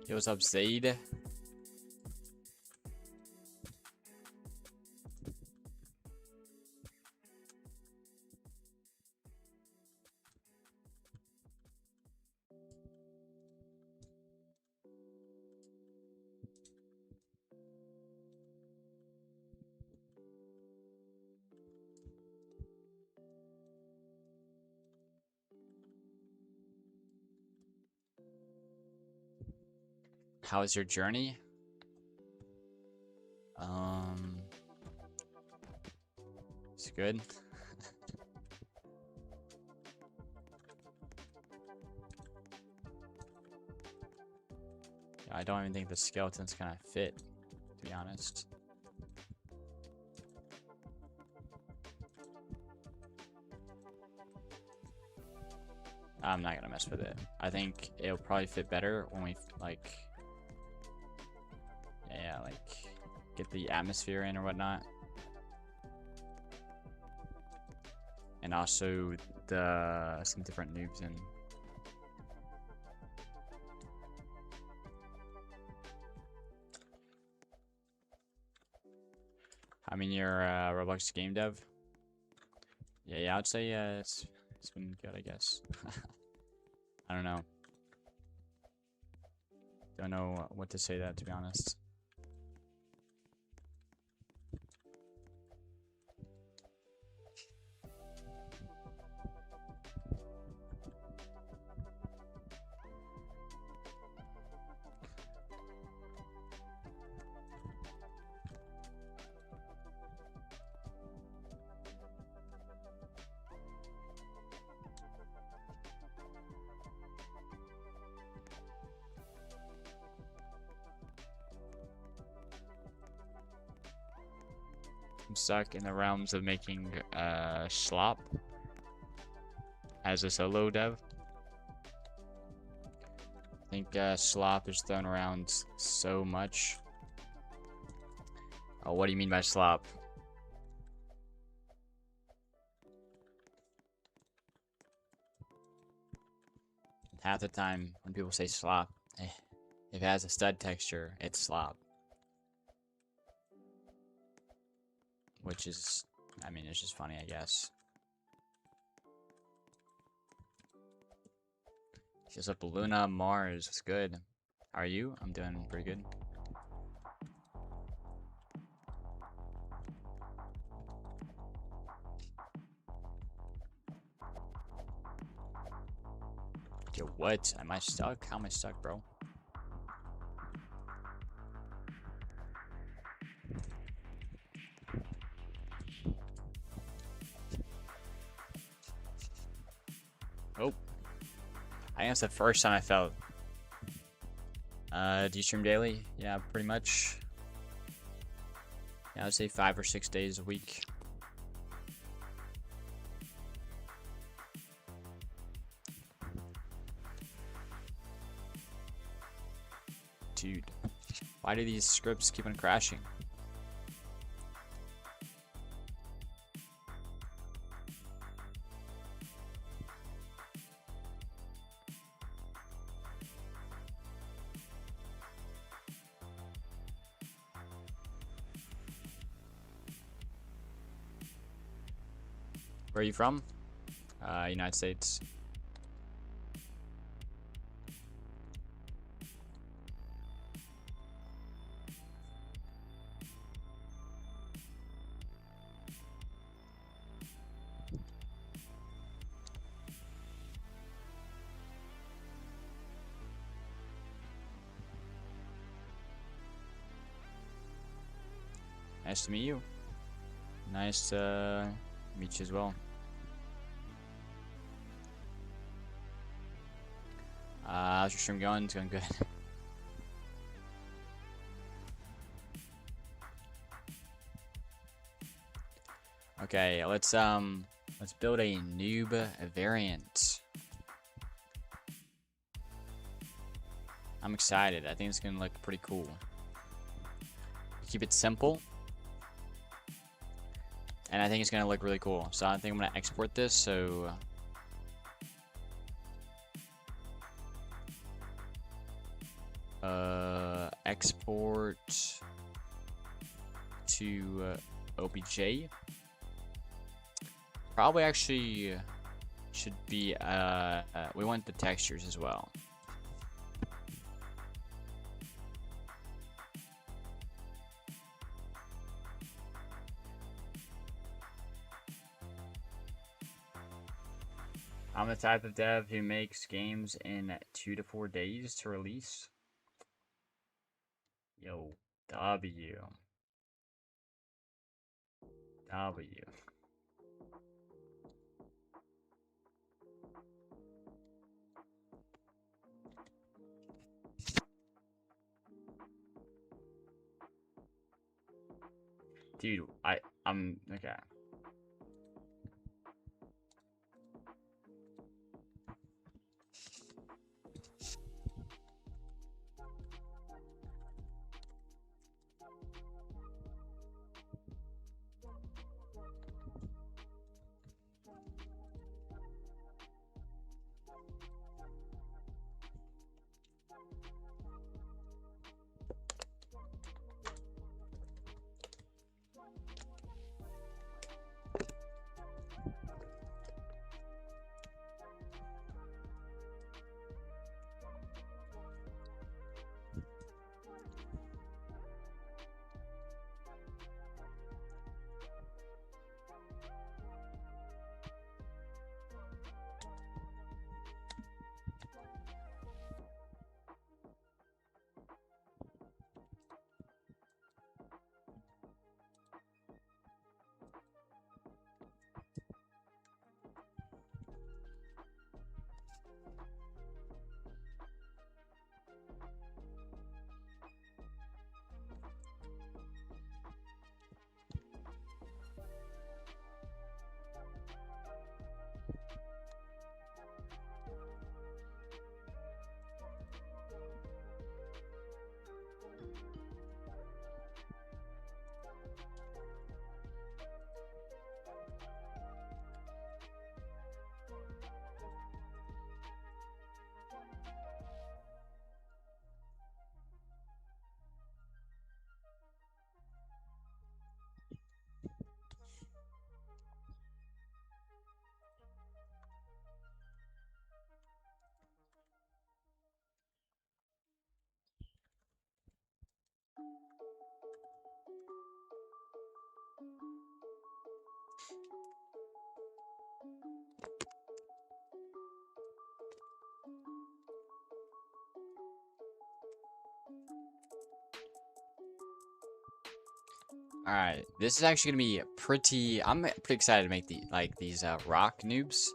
[SPEAKER 1] Yo, what's up, Zaid? How is your journey? It's good. I don't even think the skeleton's gonna fit, to be honest. I'm not gonna mess with it. I think it'll probably fit better when we like, yeah, like get the atmosphere in or whatnot, and also some different noobs in. I mean, you're Roblox game dev. Yeah, I'd say it's been good, I guess. I don't know. Don't know what to say that, to be honest. I'm stuck in the realms of making slop as a solo dev. I think slop is thrown around so much. Oh, what do you mean by slop? Half the time when people say slop, if it has a stud texture, it's slop. Which is, I mean, it's just funny, I guess. Just up Luna Mars, it's good. How are you? I'm doing pretty good. Yo, what? Am I stuck? How am I stuck, bro? Oh. I think that's the first time I felt. Do you stream daily? Yeah, pretty much. Yeah, I would say 5 or 6 days a week. Dude, why do these scripts keep on crashing? Where are you from? United States. Nice to meet you. Nice to meet you as well. How's your stream going? It's going good. Okay, let's build a noob variant. I'm excited. I think it's gonna look pretty cool. Keep it simple. And I think it's gonna look really cool. So I think I'm gonna export this, so export to OBJ. Probably actually should be we want the textures as well. I'm the type of dev who makes games in 2 to 4 days to release. Yo, W. Dude, I'm okay. Alright, this is actually gonna be pretty. I'm pretty excited to make these rock noobs.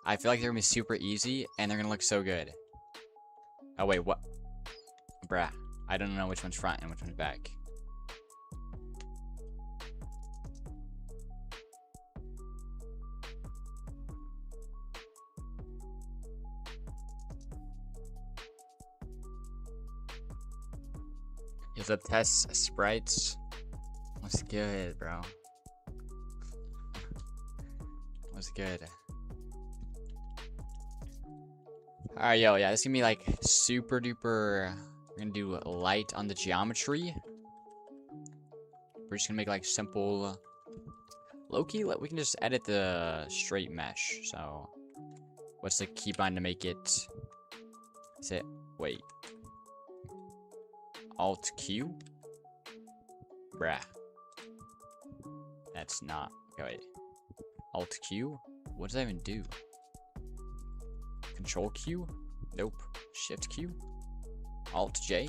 [SPEAKER 1] I feel like they're gonna be super easy and they're gonna look so good. Oh wait, what? Bruh, I don't know which one's front and which one's back. Here's the test sprites. What's good, bro? What's good? Alright, yo, yeah, this is gonna be like super duper. We're gonna do light on the geometry. We're just gonna make like simple. Loki, we can just edit the straight mesh. So, what's the keybind to make it? Is it? Wait. Alt Q? Bruh. That's not. Okay, wait. Alt Q? What does that even do? Control Q? Nope. Shift Q? Alt J?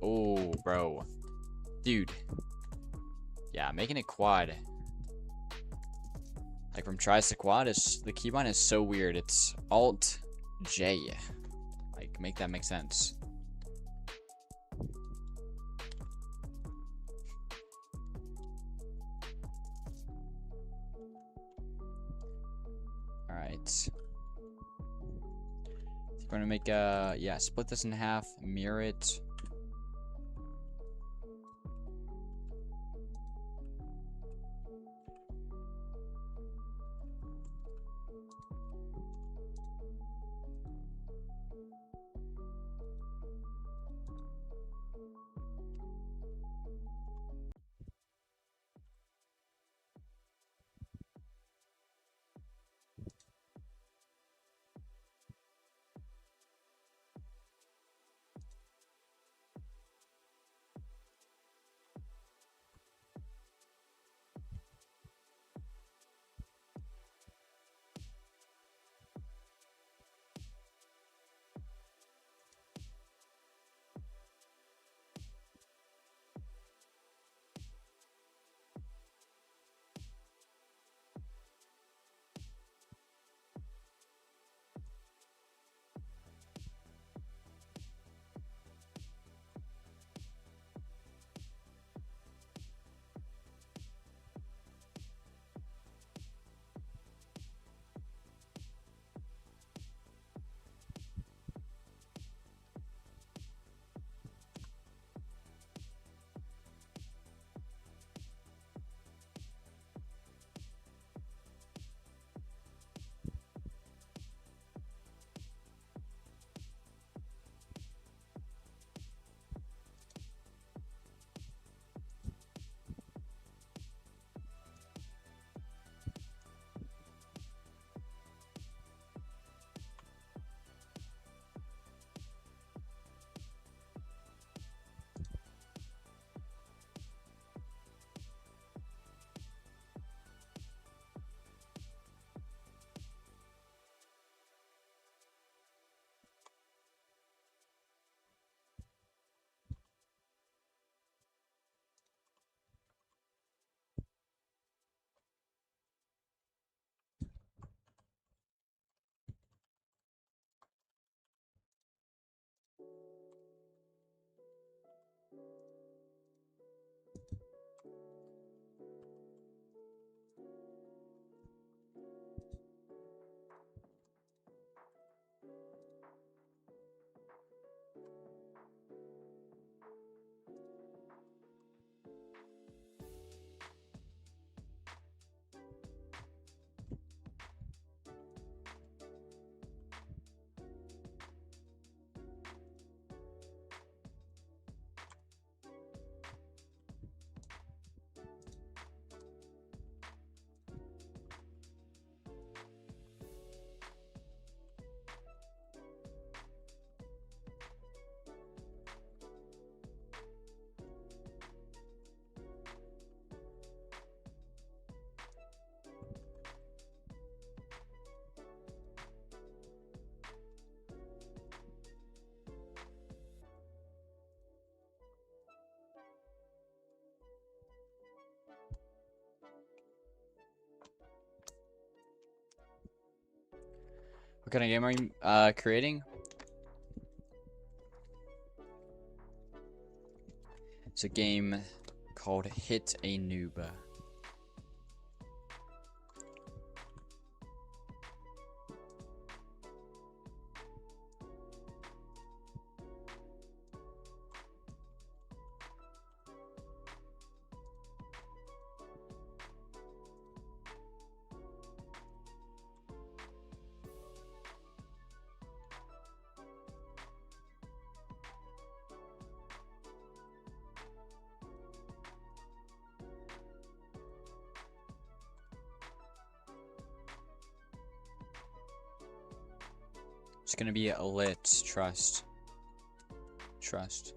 [SPEAKER 1] Oh, bro. Dude. Yeah, making it quad. Like from tries to quad, the keybind is so weird. It's Alt J. Like, make that make sense. Alright. We're gonna make yeah, split this in half, mirror it. What kind of game are you creating? It's a game called Hit a Noob. It's gonna be a lit, trust. Trust.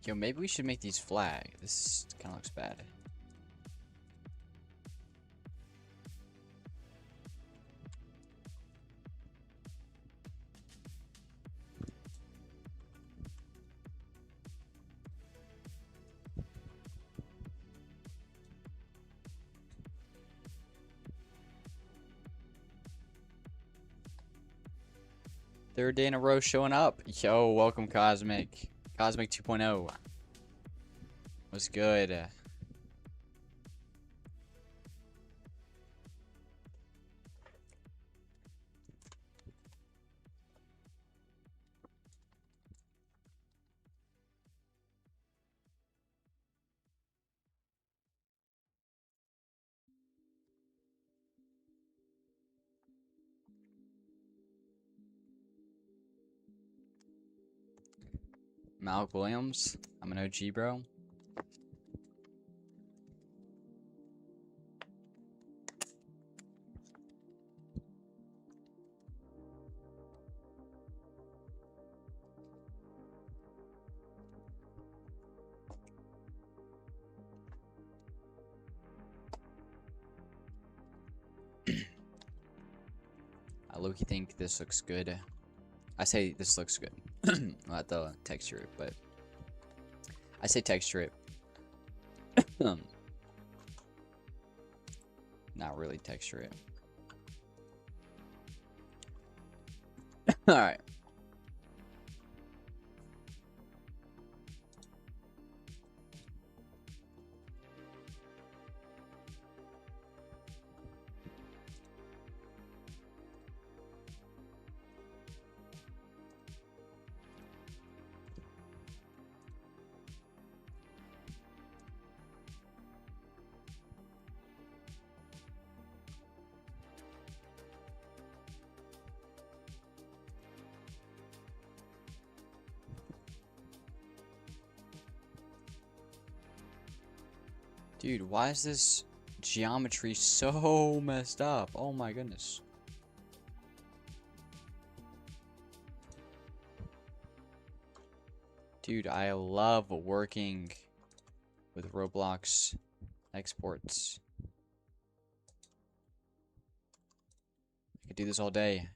[SPEAKER 1] Yo, maybe we should make these flag. This kind of looks bad. Third day in a row showing up. Yo, welcome Cosmic. Cosmic 2.0. What's good? Malik Williams. I'm an OG, bro. I low-key think this looks good. I say this looks good. I'll have to texture it, but I say texture it. Not really texture it. Alright. Dude, why is this geometry so messed up? Oh my goodness. Dude, I love working with Roblox exports. I could do this all day.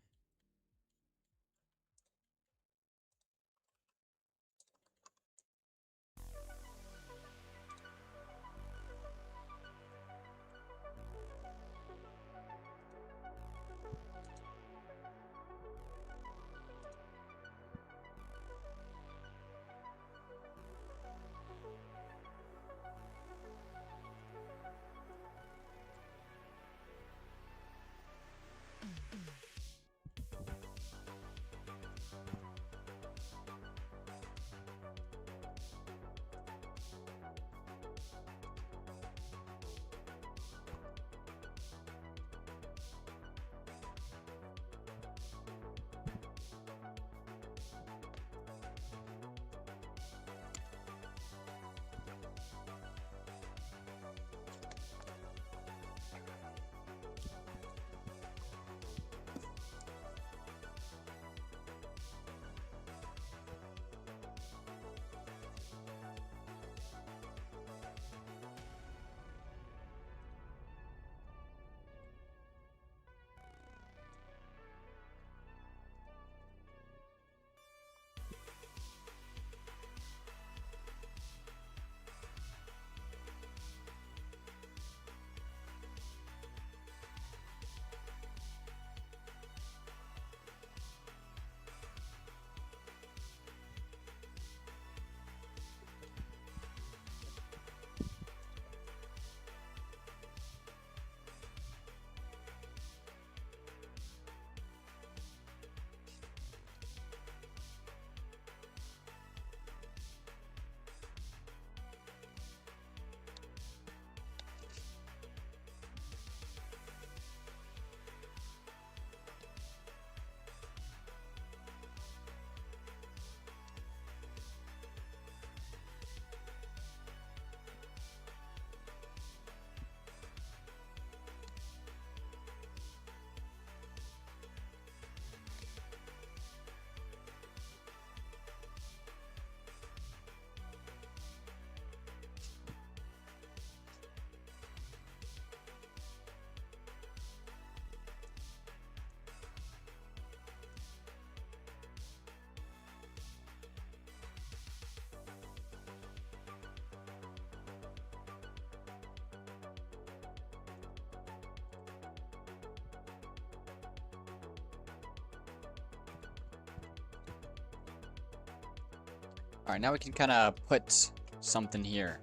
[SPEAKER 1] Alright, now we can kind of put something here.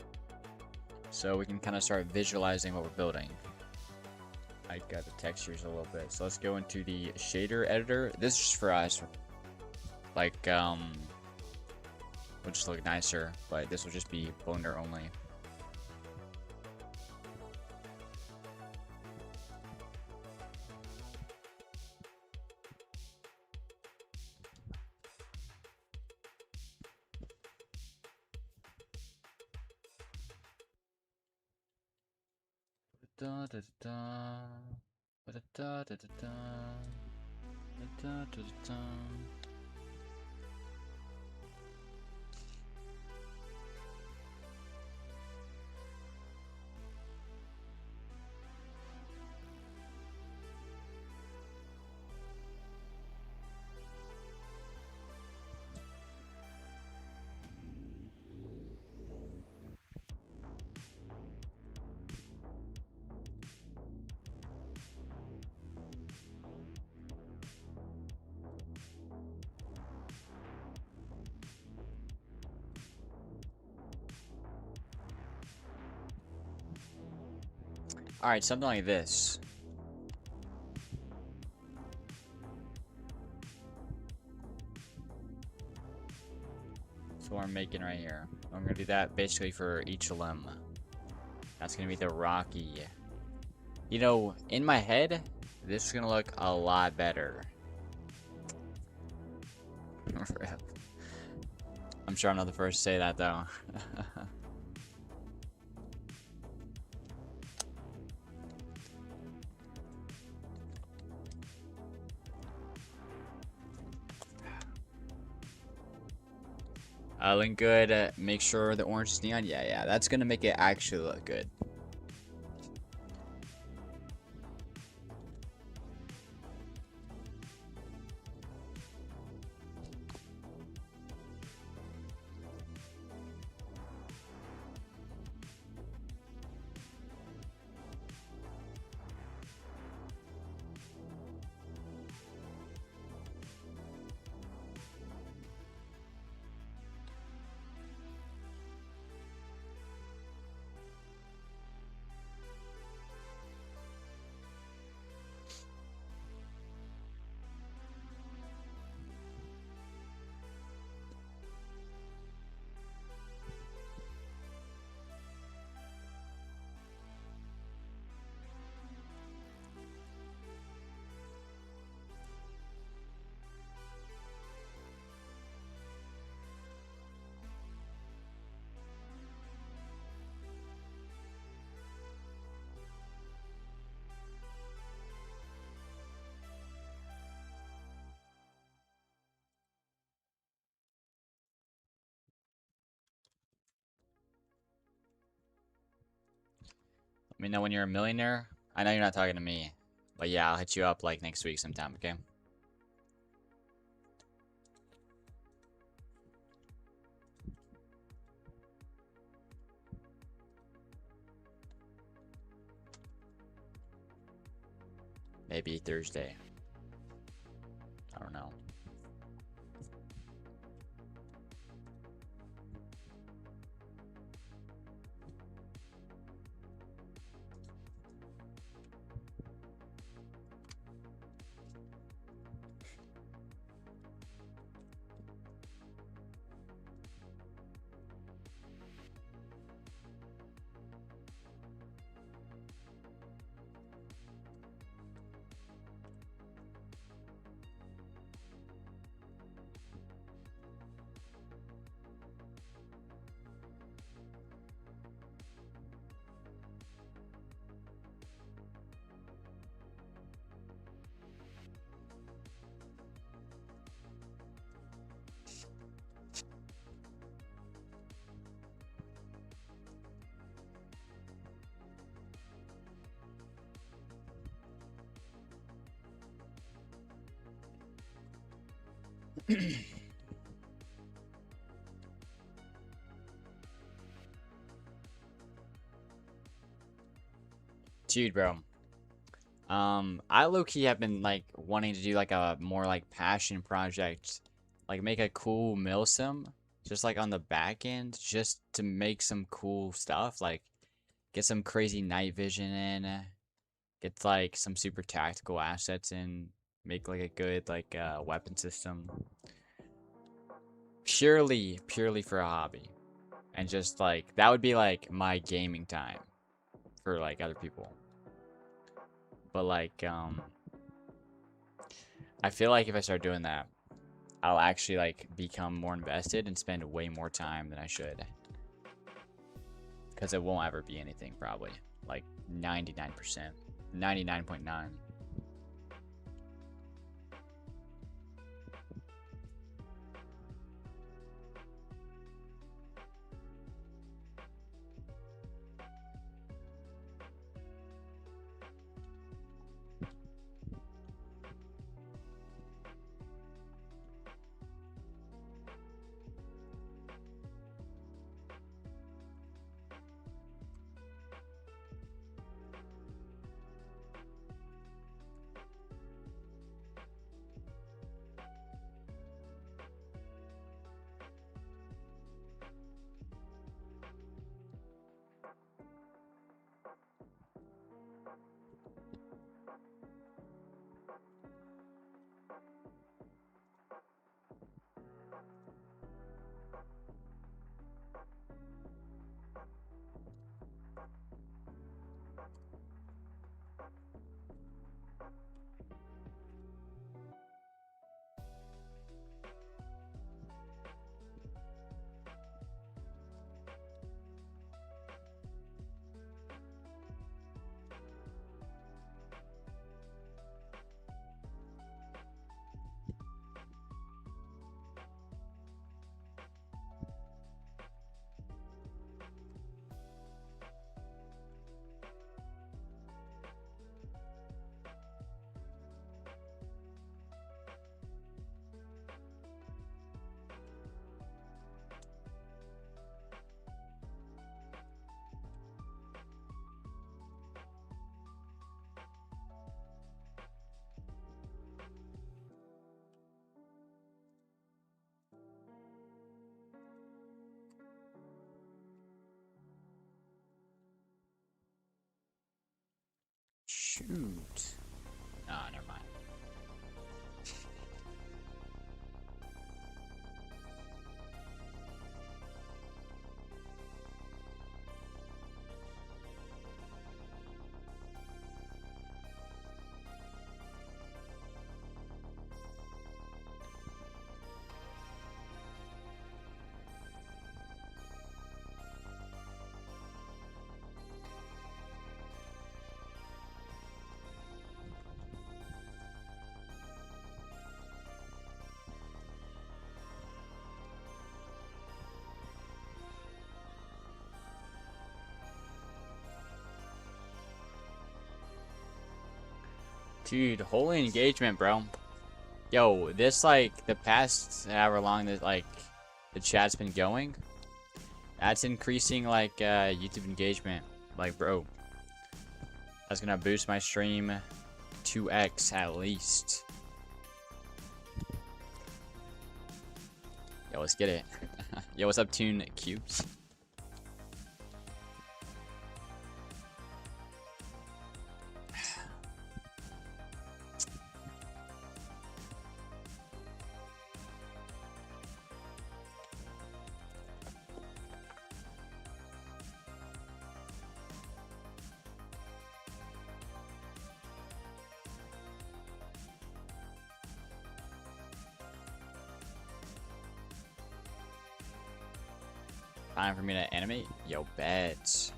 [SPEAKER 1] So we can kind of start visualizing what we're building. I got the textures a little bit. So let's go into the shader editor. This is just for us. Like, will just look nicer, but this will just be Blender only. da da da da da da da da da da. Alright, something like this. That's what we're making right here. I'm gonna do that basically for each limb. That's gonna be the Rocky. You know, in my head, this is gonna look a lot better. I'm sure I'm not the first to say that though. Link good. Make sure the orange is neon. Yeah, that's gonna make it actually look good. Let me know when you're a millionaire. I know you're not talking to me, but yeah, I'll hit you up like next week sometime, okay? Maybe Thursday. I don't know. Dude, bro. I low-key have been like wanting to do like a more like passion project, like make a cool milsim, just like on the back end, just to make some cool stuff, like get some crazy night vision in, get like some super tactical assets in, make like a good like weapon system, purely for a hobby, and just like that would be like my gaming time for like other people. But like I feel like if I start doing that, I'll actually like become more invested and spend way more time than I should. Because it won't ever be anything, probably. like 99%, 99.9. Shoot. Ah, never mind. Dude, holy engagement, bro. Yo, this, like, the past however long that, like, the chat's been going, that's increasing, like, YouTube engagement. Like, bro, that's gonna boost my stream 2x at least. Yo, let's get it. Yo, what's up, Tune Cubes? Time for me to animate? Yo, bet.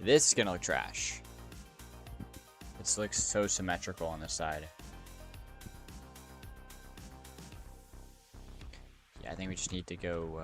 [SPEAKER 1] This is gonna look trash. This looks so symmetrical on this side. Yeah, I think we just need to go...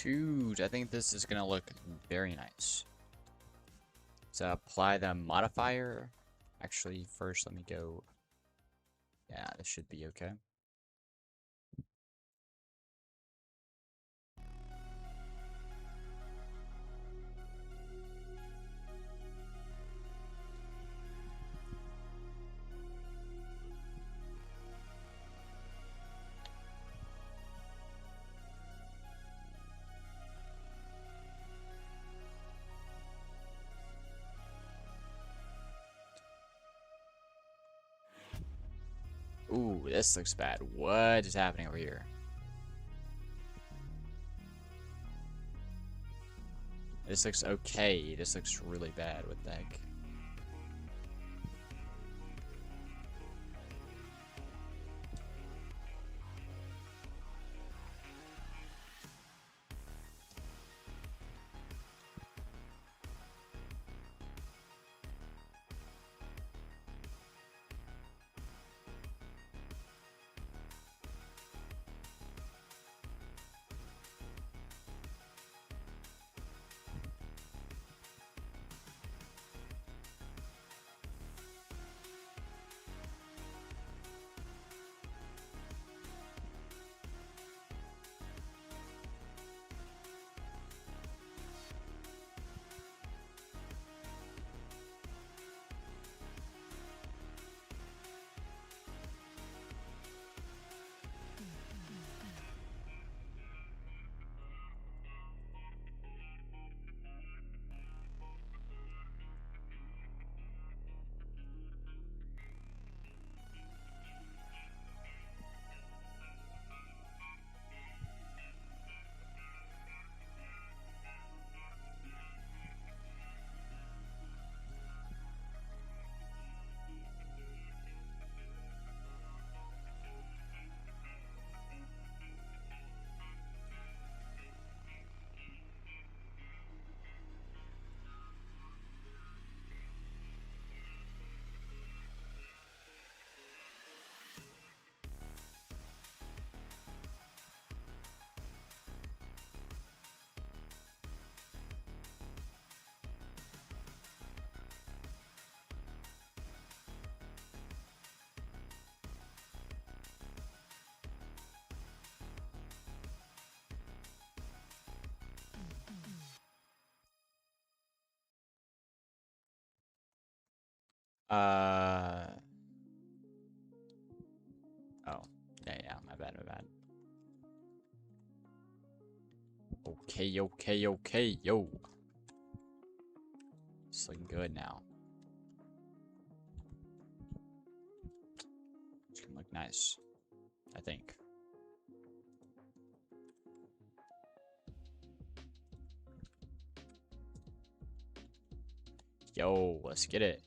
[SPEAKER 1] Shoot, I think this is gonna look very nice. So apply the modifier. Actually, first let me go. Yeah, this should be okay. Ooh, this looks bad. What is happening over here? This looks okay. This looks really bad. What the heck? Uh. Oh. Yeah, my bad. Okay, yo. It's looking good now. It's gonna look nice, I think. Yo, let's get it.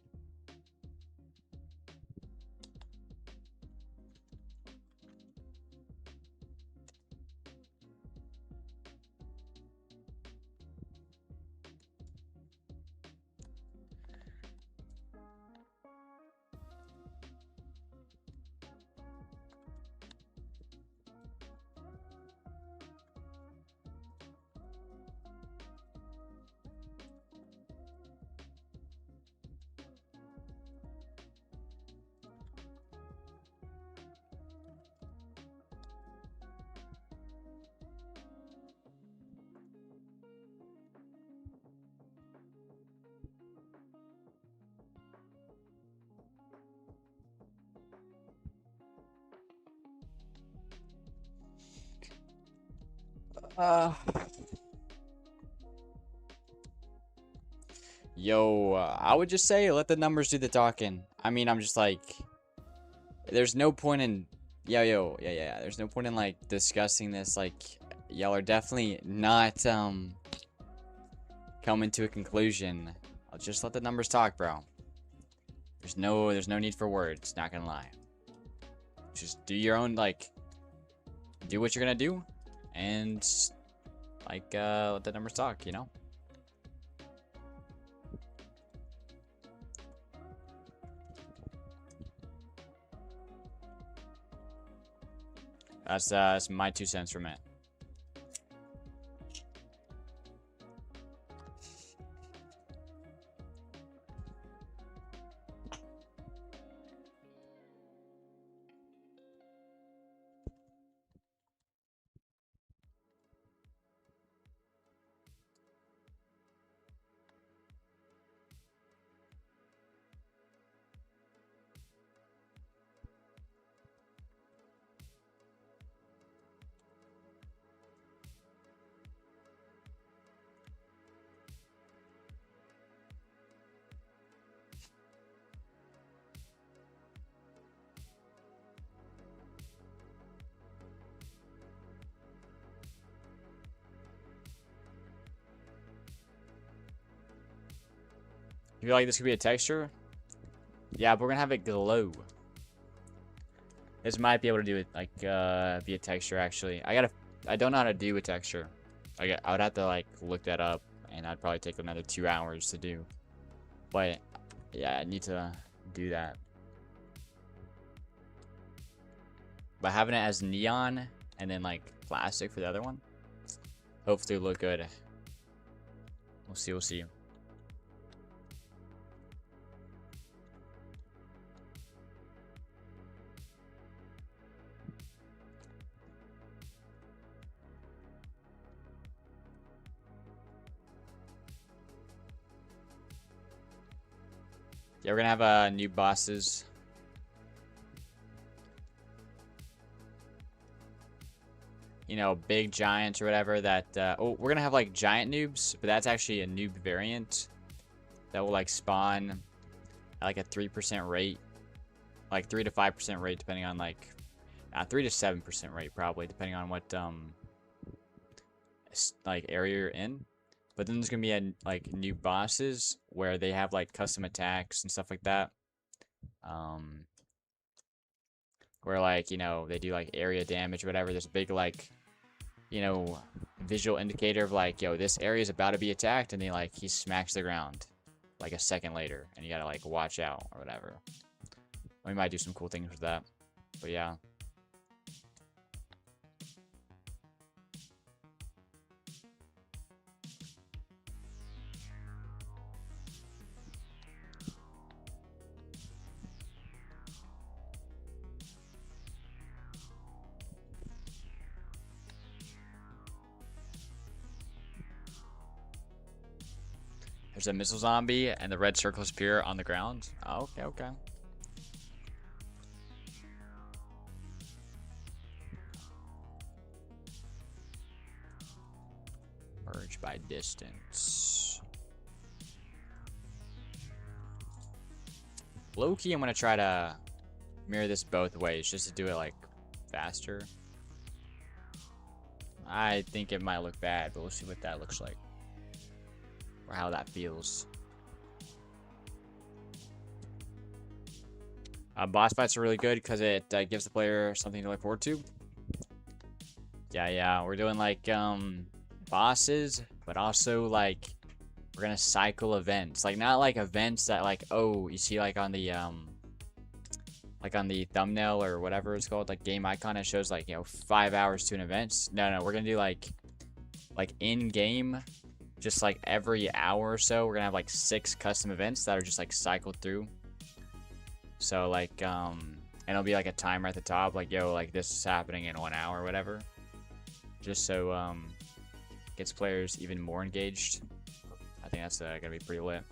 [SPEAKER 1] Uh, Yo, I would just say let the numbers do the talking. I mean, I'm just like, there's no point in, yeah. There's no point in like discussing this. Like, y'all are definitely not coming to a conclusion. I'll just let the numbers talk, bro. There's no need for words. Not gonna lie. Just do your own do what you're gonna do, and let the numbers talk. You know. That's my 2 cents from it. You feel like this could be a texture? Yeah, but we're gonna have it glow. This might be able to do it like be a texture actually. I don't know how to do a texture. I would have to like look that up, and I'd probably take another 2 hours to do. But yeah, I need to do that. But having it as neon and then like plastic for the other one, hopefully it'll look good. We'll see. We'll see. Yeah, we're gonna have new bosses. You know, big giants or whatever that, oh, we're gonna have like giant noobs, but that's actually a noob variant that will like spawn at like a 3% rate, like 3 to 5% rate, depending on like, 3 to 7% rate probably, depending on what, like area you're in. But then there's gonna be like new bosses where they have like custom attacks and stuff like that. Where like, you know, they do like area damage or whatever. There's a big like, you know, visual indicator of like, yo, this area is about to be attacked, and then like he smacks the ground like a second later, and you gotta like watch out or whatever. We might do some cool things with that. But yeah. There's a missile zombie, and the red circles appear on the ground. Oh, okay, okay. Merge by distance. Low-key, I'm gonna try to mirror this both ways, just to do it like faster. I think it might look bad, but we'll see what that looks like. Or how that feels. Boss fights are really good because it gives the player something to look forward to. Yeah, we're doing like bosses, but also like we're gonna cycle events. Like not like events that like, oh, you see like on the thumbnail or whatever it's called, like game icon, it shows like, you know, 5 hours to an event. No, we're gonna do like in game. Just like every hour or so, we're gonna have like 6 custom events that are just like cycled through. So like, and it'll be like a timer at the top, like, yo, like this is happening in 1 hour or whatever. Just so gets players even more engaged. I think that's gonna be pretty lit.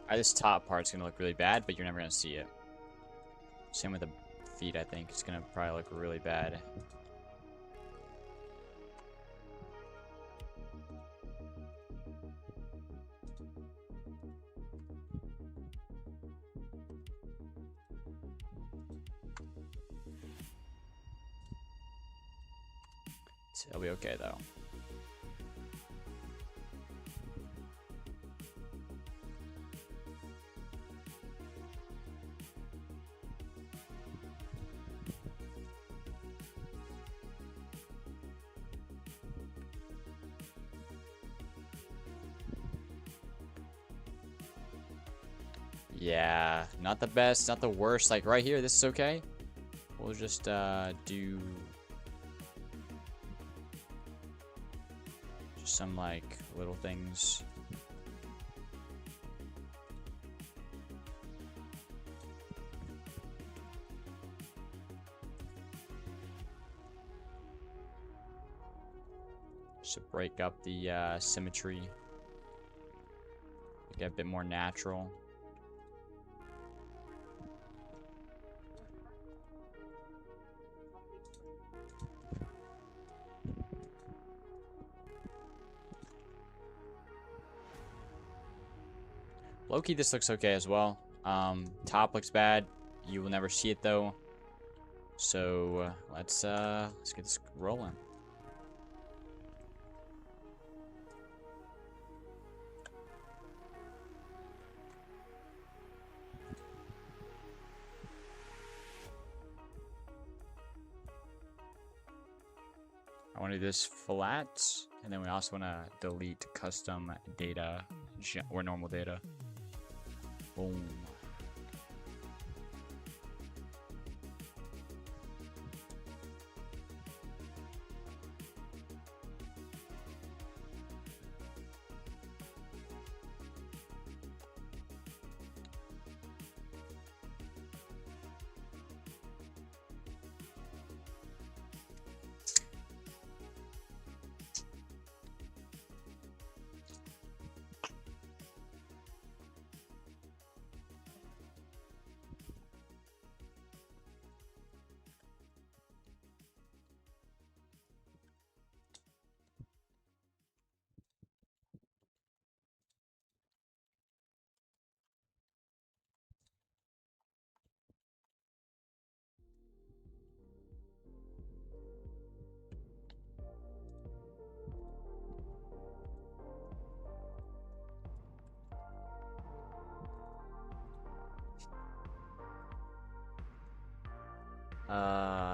[SPEAKER 1] This top part's gonna look really bad, but you're never gonna see it. Same with the feet, I think. It's gonna probably look really bad. It'll be okay though. Yeah, not the best, not the worst. Like right here, this is okay. We'll just do just some like little things. Just to break up the symmetry. Get a bit more natural. Low-key, this looks okay as well. Top looks bad. You will never see it though. So let's get this rolling. I want to do this flat, and then we also want to delete custom data or normal data. Boom.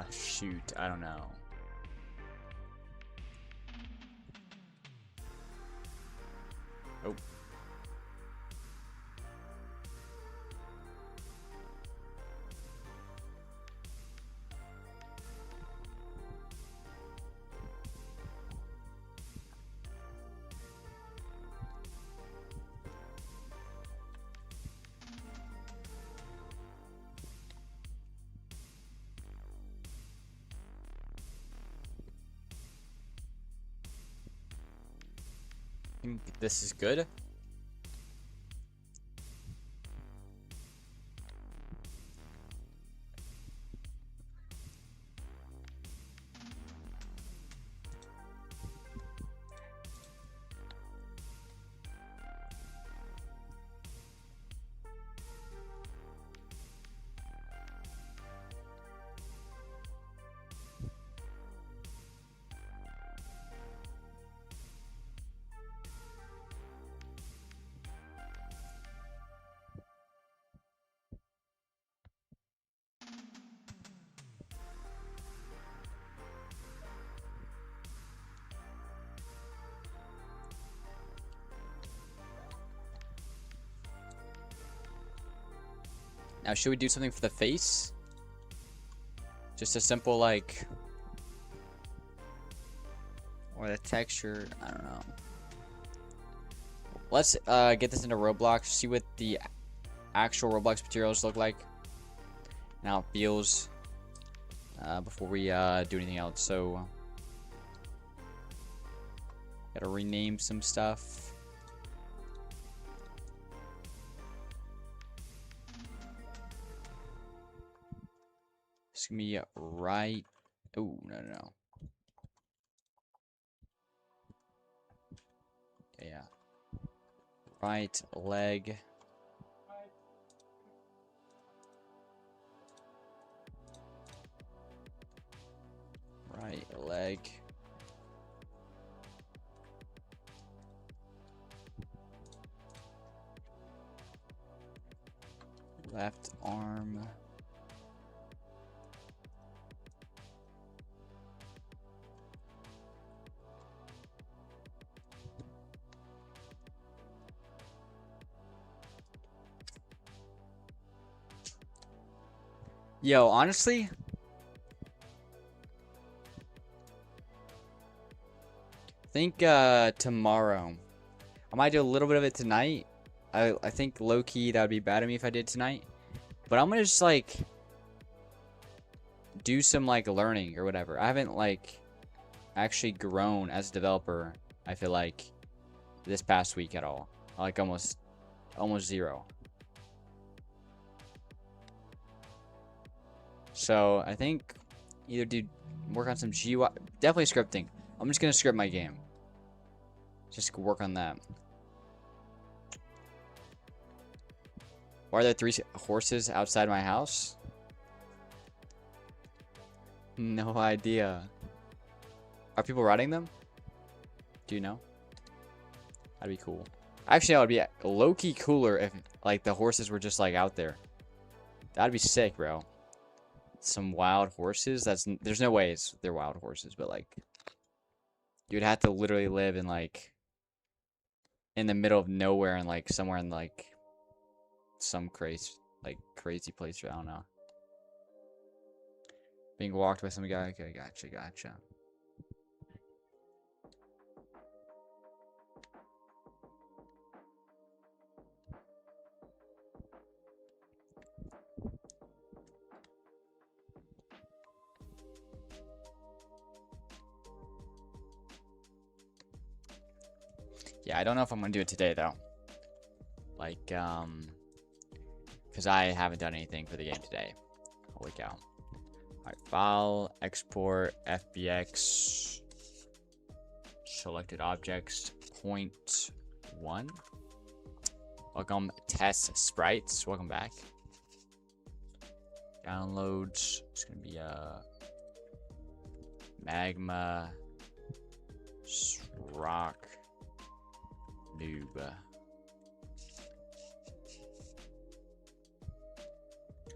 [SPEAKER 1] Shoot, I don't know. Oh. I think this is good. Now, should we do something for the face? Just a simple, like... Or the texture, I don't know. Let's get this into Roblox, see what the actual Roblox materials look like. And how it feels before we do anything else. So, gotta rename some stuff. gonna be right. Oh, no. Yeah. Right leg. Right leg. Left arm. Yo, honestly, think tomorrow. I might do a little bit of it tonight. I think low key that would be bad of me if I did tonight. But I'm gonna just like do some like learning or whatever. I haven't like actually grown as a developer, I feel like, this past week at all. Like almost zero. So I think either do work on some GUI, definitely scripting. I'm just gonna script my game. Just work on that. Why are there 3 horses outside my house? No idea. Are people riding them? Do you know? That'd be cool. Actually, that would be low-key cooler if like the horses were just like out there. That'd be sick, bro. Some wild horses. There's no ways they're wild horses, but like you'd have to literally live in like in the middle of nowhere and like somewhere in like some crazy place. I don't know. Being walked by some guy. Okay, gotcha. Yeah, I don't know if I'm gonna do it today though. Like, because I haven't done anything for the game today. Holy cow. Alright, file, export, FBX, selected objects, 0.1. Welcome, test sprites. Welcome back. Downloads. It's gonna be magma rock noob.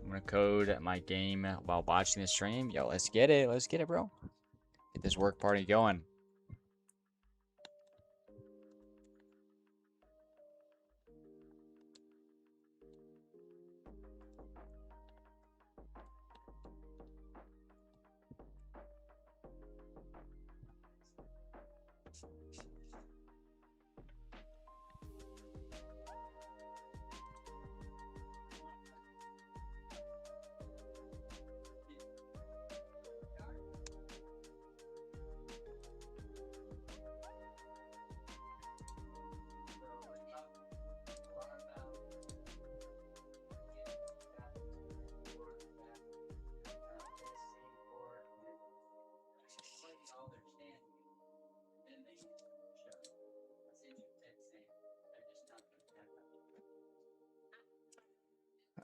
[SPEAKER 1] I'm gonna code my game while watching the stream. Yo, let's get it, bro. Get this work party going.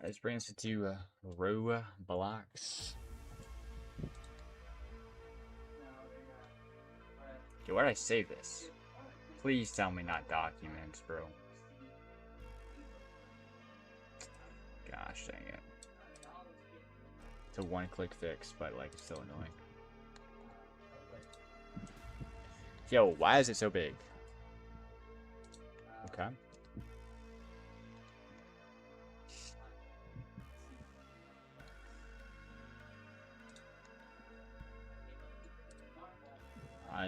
[SPEAKER 1] This brings us to Roblox. Okay, where did I save this? Please tell me not documents, bro. Gosh dang it. It's a one-click fix, but like it's still annoying. Yo, why is it so big? Okay.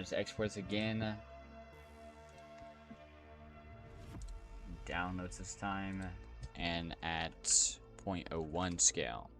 [SPEAKER 1] Just exports again. Downloads this time. And at 0.01 scale.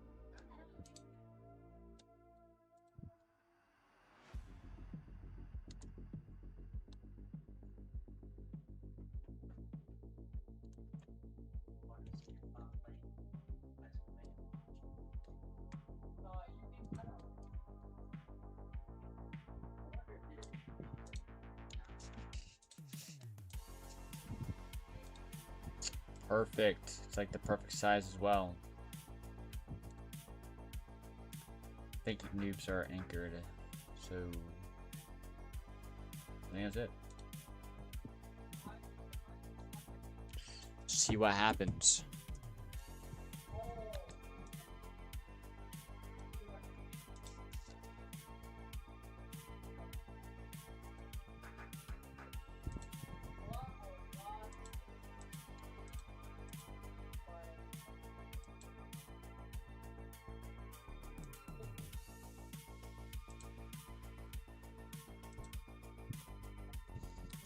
[SPEAKER 1] perfect. It's like the perfect size as well. I think noobs are anchored. So I think that's it. See what happens.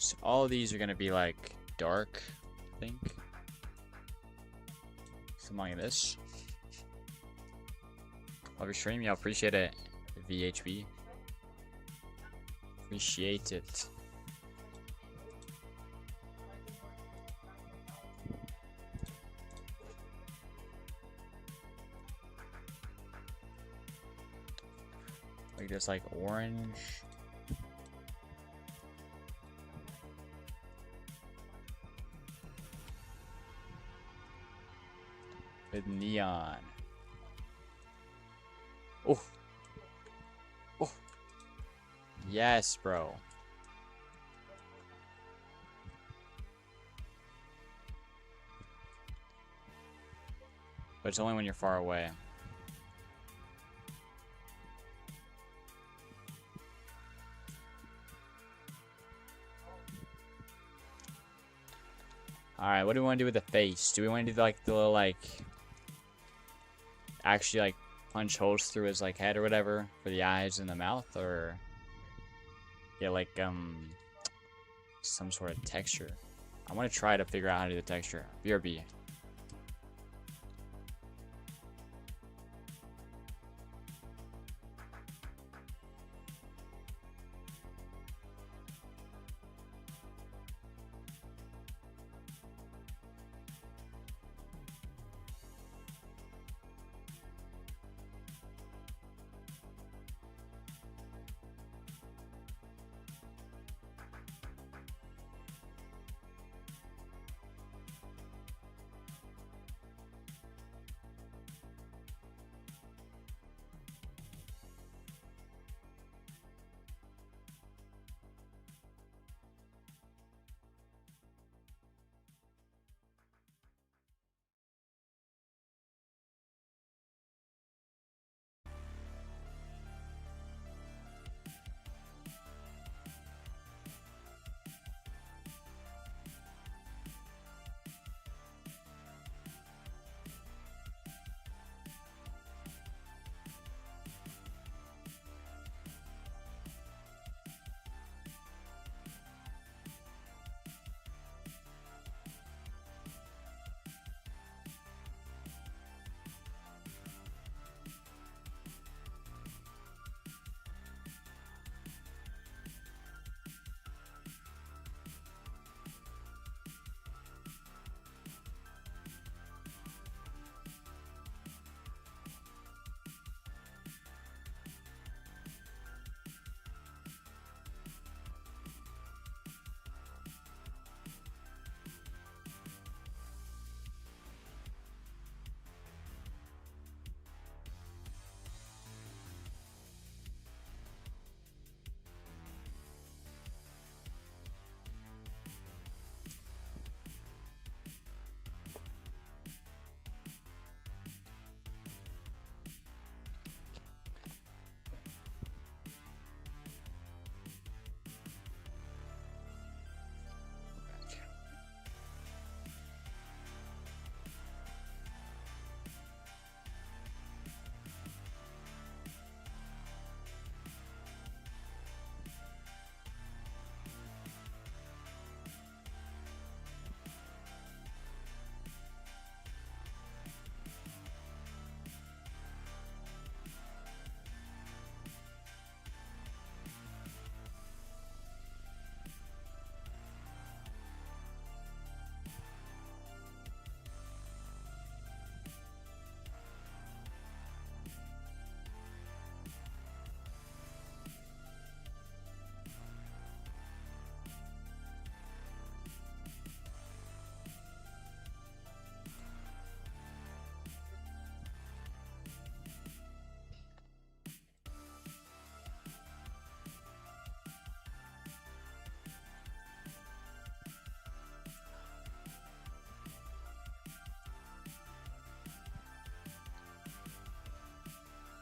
[SPEAKER 1] So all of these are gonna be like dark, I think. Something like this. Love your stream, y'all appreciate it. VHB. Appreciate it. Like this, like orange. With neon. Oh. Oh. Yes, bro. But it's only when you're far away. Alright, what do we want to do with the face? Do we want to do like the little like actually like punch holes through his like head or whatever for the eyes and the mouth, or yeah, like some sort of texture? I want to try to figure out how to do the texture. BRB.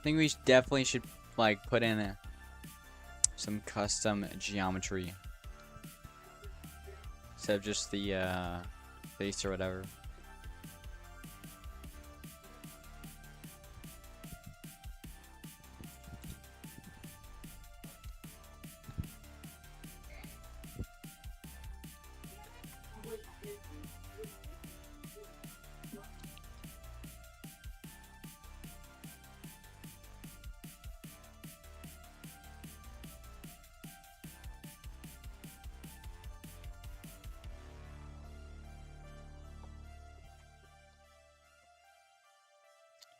[SPEAKER 1] think we definitely should like put in some custom geometry instead of just the face or whatever.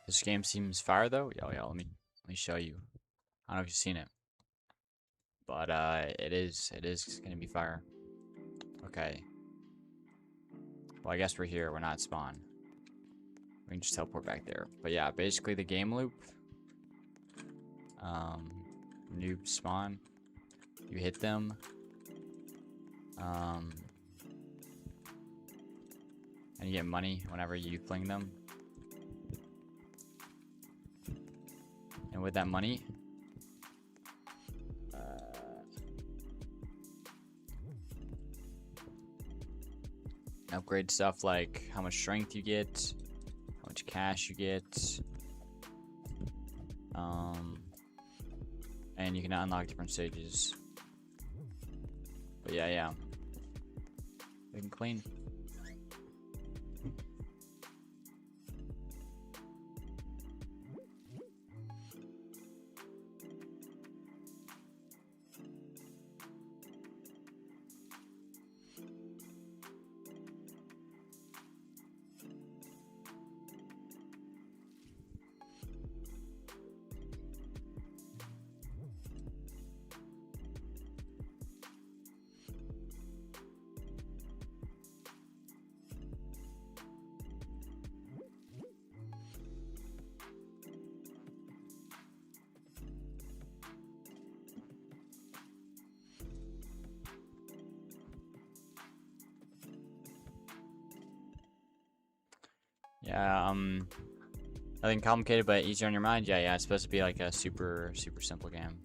[SPEAKER 1] This game seems fire though. Yeah, let me show you. I don't know if you've seen it, but it is gonna be fire. Okay. Well, I guess we're here. We're not spawn. We can just teleport back there. But yeah, basically the game loop. Noob spawn. You hit them. And you get money whenever you fling them. And with that money, upgrade stuff like how much strength you get, how much cash you get, and you can unlock different stages. But yeah, we can clean. Yeah, nothing complicated but easier on your mind. Yeah, it's supposed to be like a super simple game.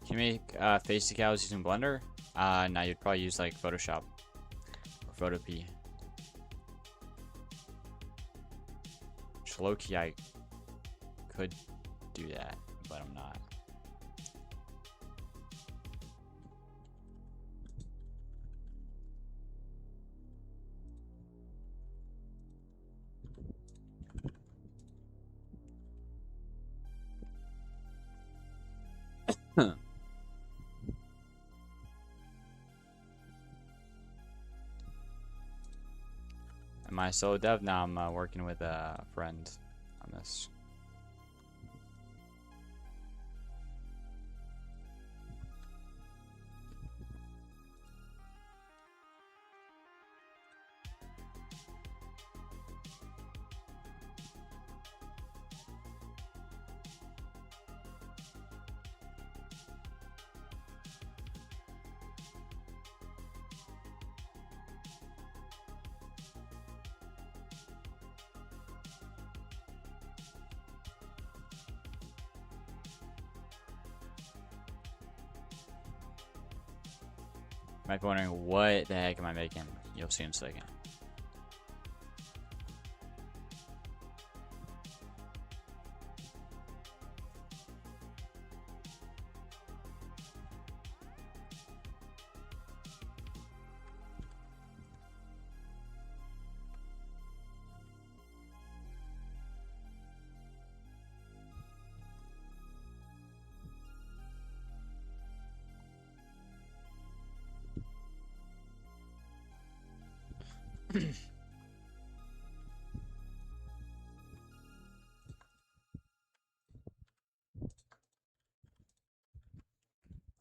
[SPEAKER 1] Can you make face decals using Blender? No, you'd probably use like Photoshop or Photopea. Which low-key I could do that, but I'm not. Am I solo dev? Now I'm working with a friend on this. might be wondering what the heck am I making? You'll see in a second.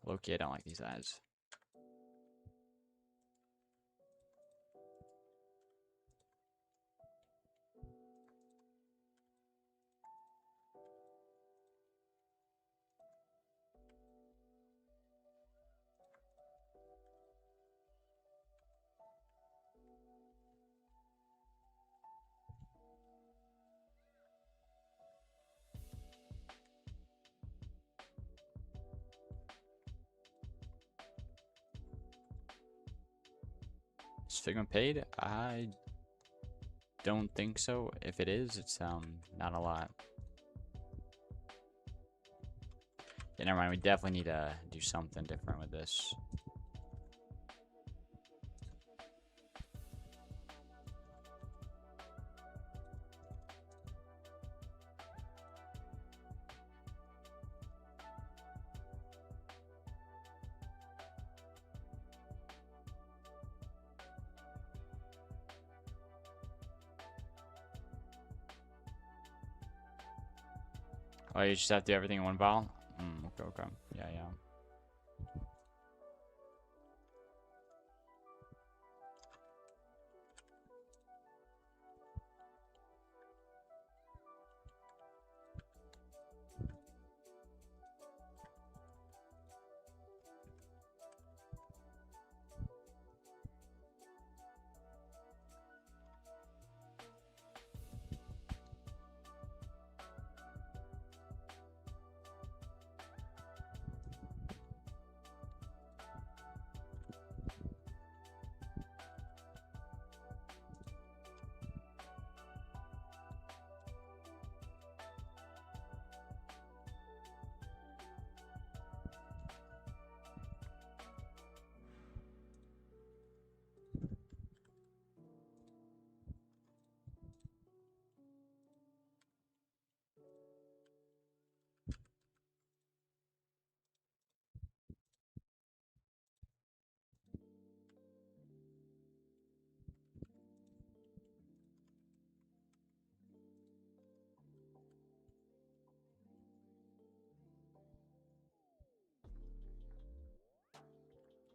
[SPEAKER 1] Loki, I don't like these eyes. Is Figma paid? I don't think so. If it is, it's not a lot. Yeah, never mind. We definitely need to do something different with this. Oh, you just have to do everything in one file? Okay. Yeah.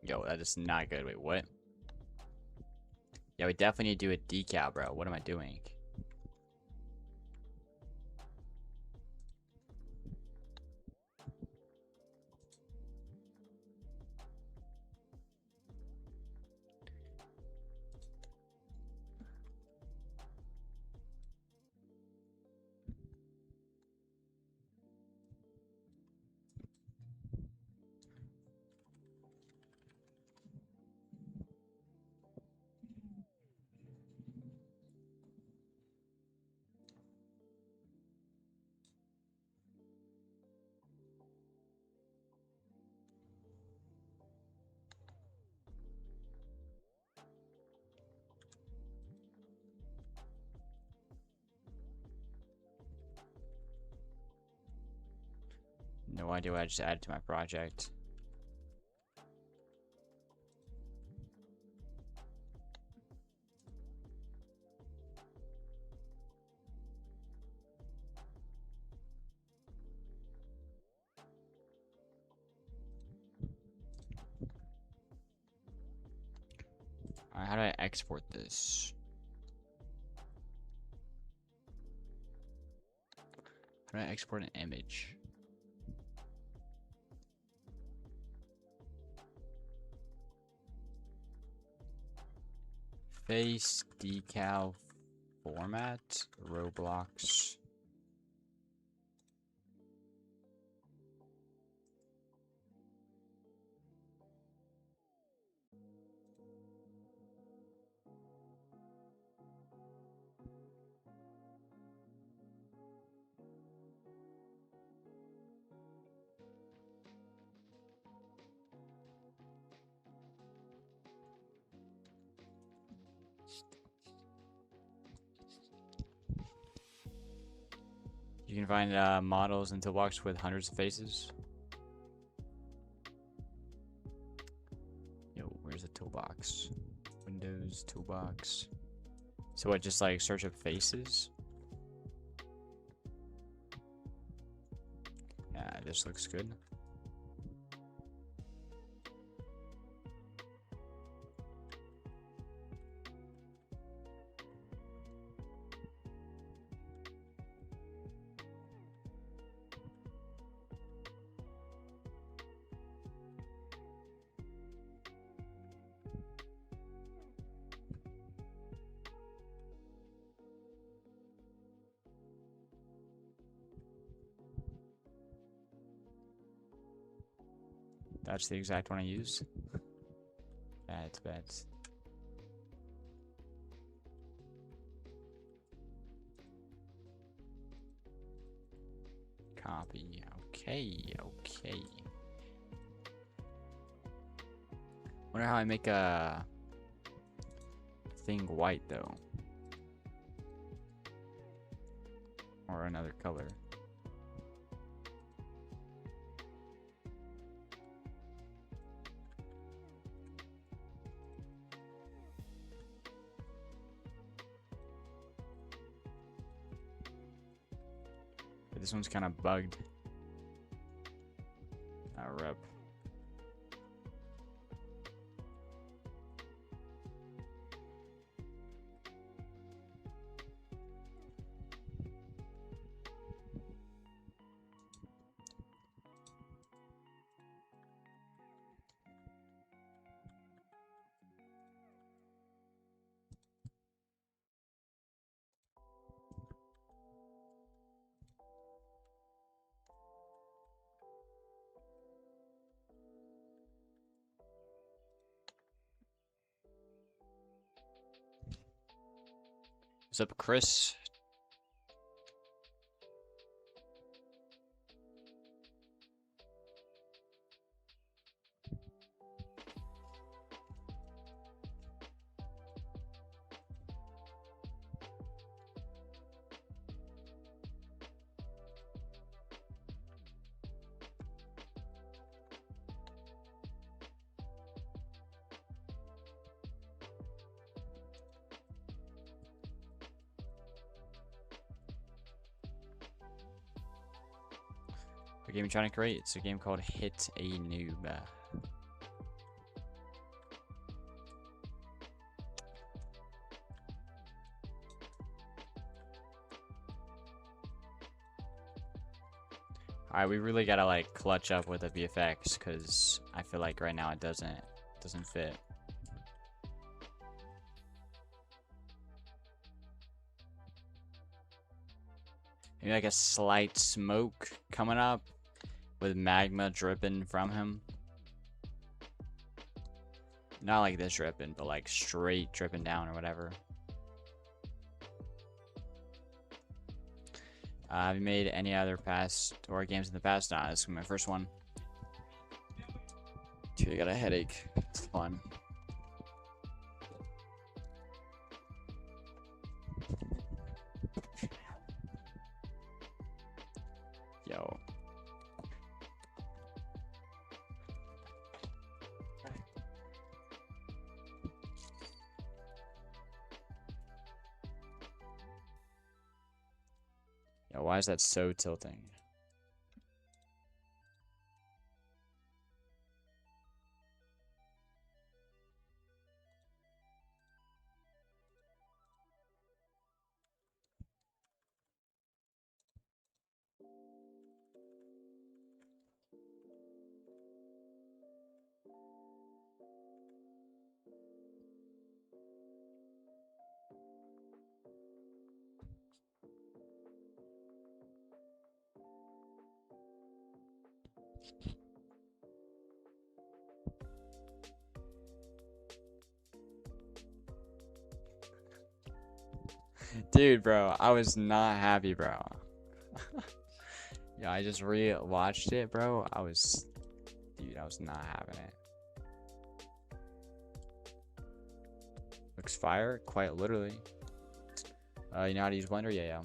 [SPEAKER 1] Yo, that is not good. Wait, what? Yeah, we definitely need to do a decal, bro. What am I doing? No idea what I just added to my project. Alright, how do I export this? How do I export an image? Face decal format, Roblox. You can find models in toolbox with hundreds of faces. Yo, where's the toolbox? Windows, toolbox. So what, just like search up faces? Yeah, this looks good. That's the exact one I use. Bad. Copy. Okay. Wonder how I make a thing white though, or another color. This one's kind of bugged. Rep. What's up, Chris? What game you trying to create? It's a game called Hit a Noob. Alright, we really gotta like clutch up with the VFX because I feel like right now it doesn't fit. Maybe like a slight smoke coming up with magma dripping from him. Not like this dripping, but like straight dripping down or whatever. Have you made any other past horror games in the past? Nah, this is my first one. Dude, I got a headache. It's fun. Yo. Yo, why is that so tilting? Dude, bro, I was not happy, bro. Yeah, I just re-watched it, bro. Dude, I was not having it. Looks fire, quite literally. You know how to use Blender? Yeah.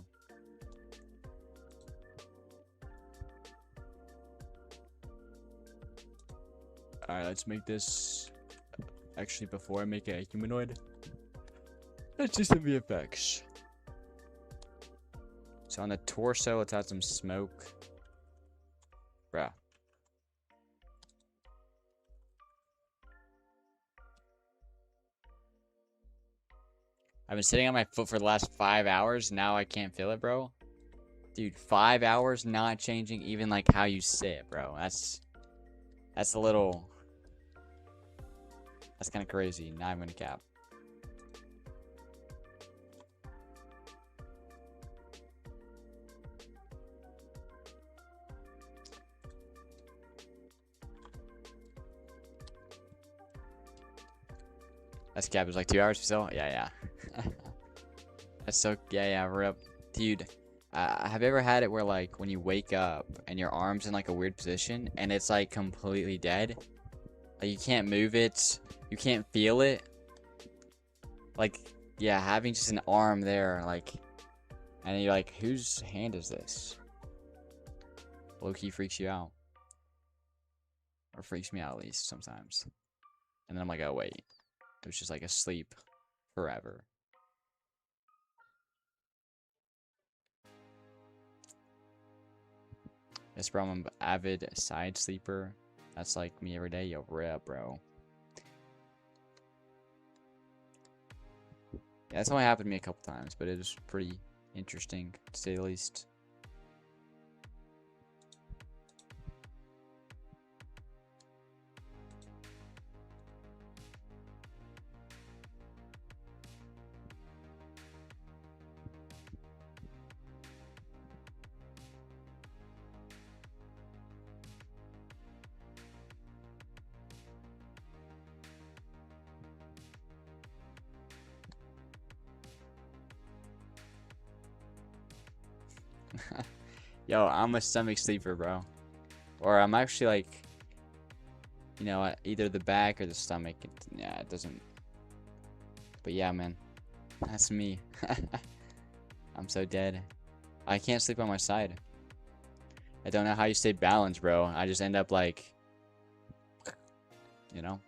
[SPEAKER 1] Alright, let's make this. Actually, before I make it a humanoid, let's do some VFX. So on the torso, let's add some smoke. Bruh. I've been sitting on my foot for the last 5 hours. Now I can't feel it, bro. Dude, 5 hours not changing even like how you sit, bro. That's a little. That's kind of crazy. Now I'm gonna cap. That's cap. It was like 2 hours still. Yeah. That's so. Yeah. Rip, dude. Have you ever had it where like when you wake up and your arm's in like a weird position and it's like completely dead? Like you can't move it, you can't feel it. Like, yeah, having just an arm there, like, and you're like, whose hand is this? Low-key freaks you out. Or freaks me out at least sometimes. And then I'm like, oh wait, it was just like asleep forever. Yes, bro, I'm an avid side sleeper. That's like me every day. Yo, rip, bro. Yeah, that's only happened to me a couple times, but it was pretty interesting, to say the least. Yo, I'm a stomach sleeper, bro. Or I'm actually like, you know, either the back or the stomach. Yeah, it doesn't. But yeah, man. That's me. I'm so dead. I can't sleep on my side. I don't know how you stay balanced, bro. I just end up like, you know.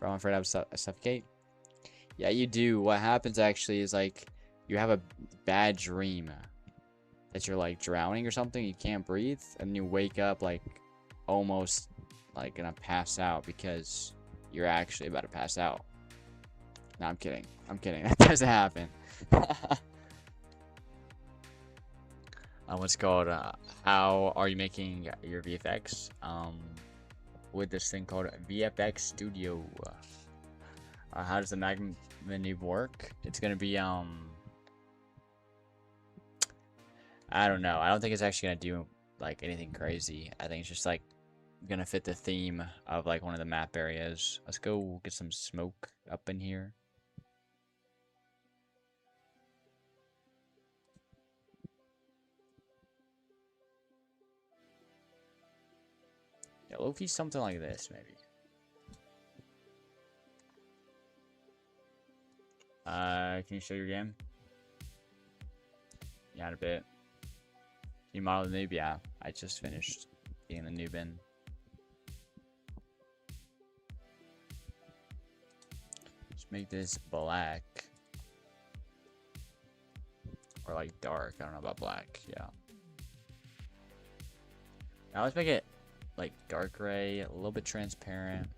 [SPEAKER 1] Bro, I'm afraid I would suffocate. Yeah, you do. What happens actually is like you have a bad dream that you're like drowning or something. You can't breathe, and you wake up like almost like gonna pass out because you're actually about to pass out. No, I'm kidding. I'm kidding. That doesn't happen. What's called? How are you making your VFX? With this thing called VFX Studio. How does the mag menu work? It's gonna be I don't know. I don't think it's actually gonna do like anything crazy. I think it's just like gonna fit the theme of like one of the map areas. Let's go get some smoke up in here. Yeah, low-key something like this maybe. Can you show your game? Yeah, in a bit. You model the noob? Yeah, I just finished getting the noob in. Let's make this black. Or like dark. I don't know about black. Yeah. Now let's make it like dark gray, a little bit transparent.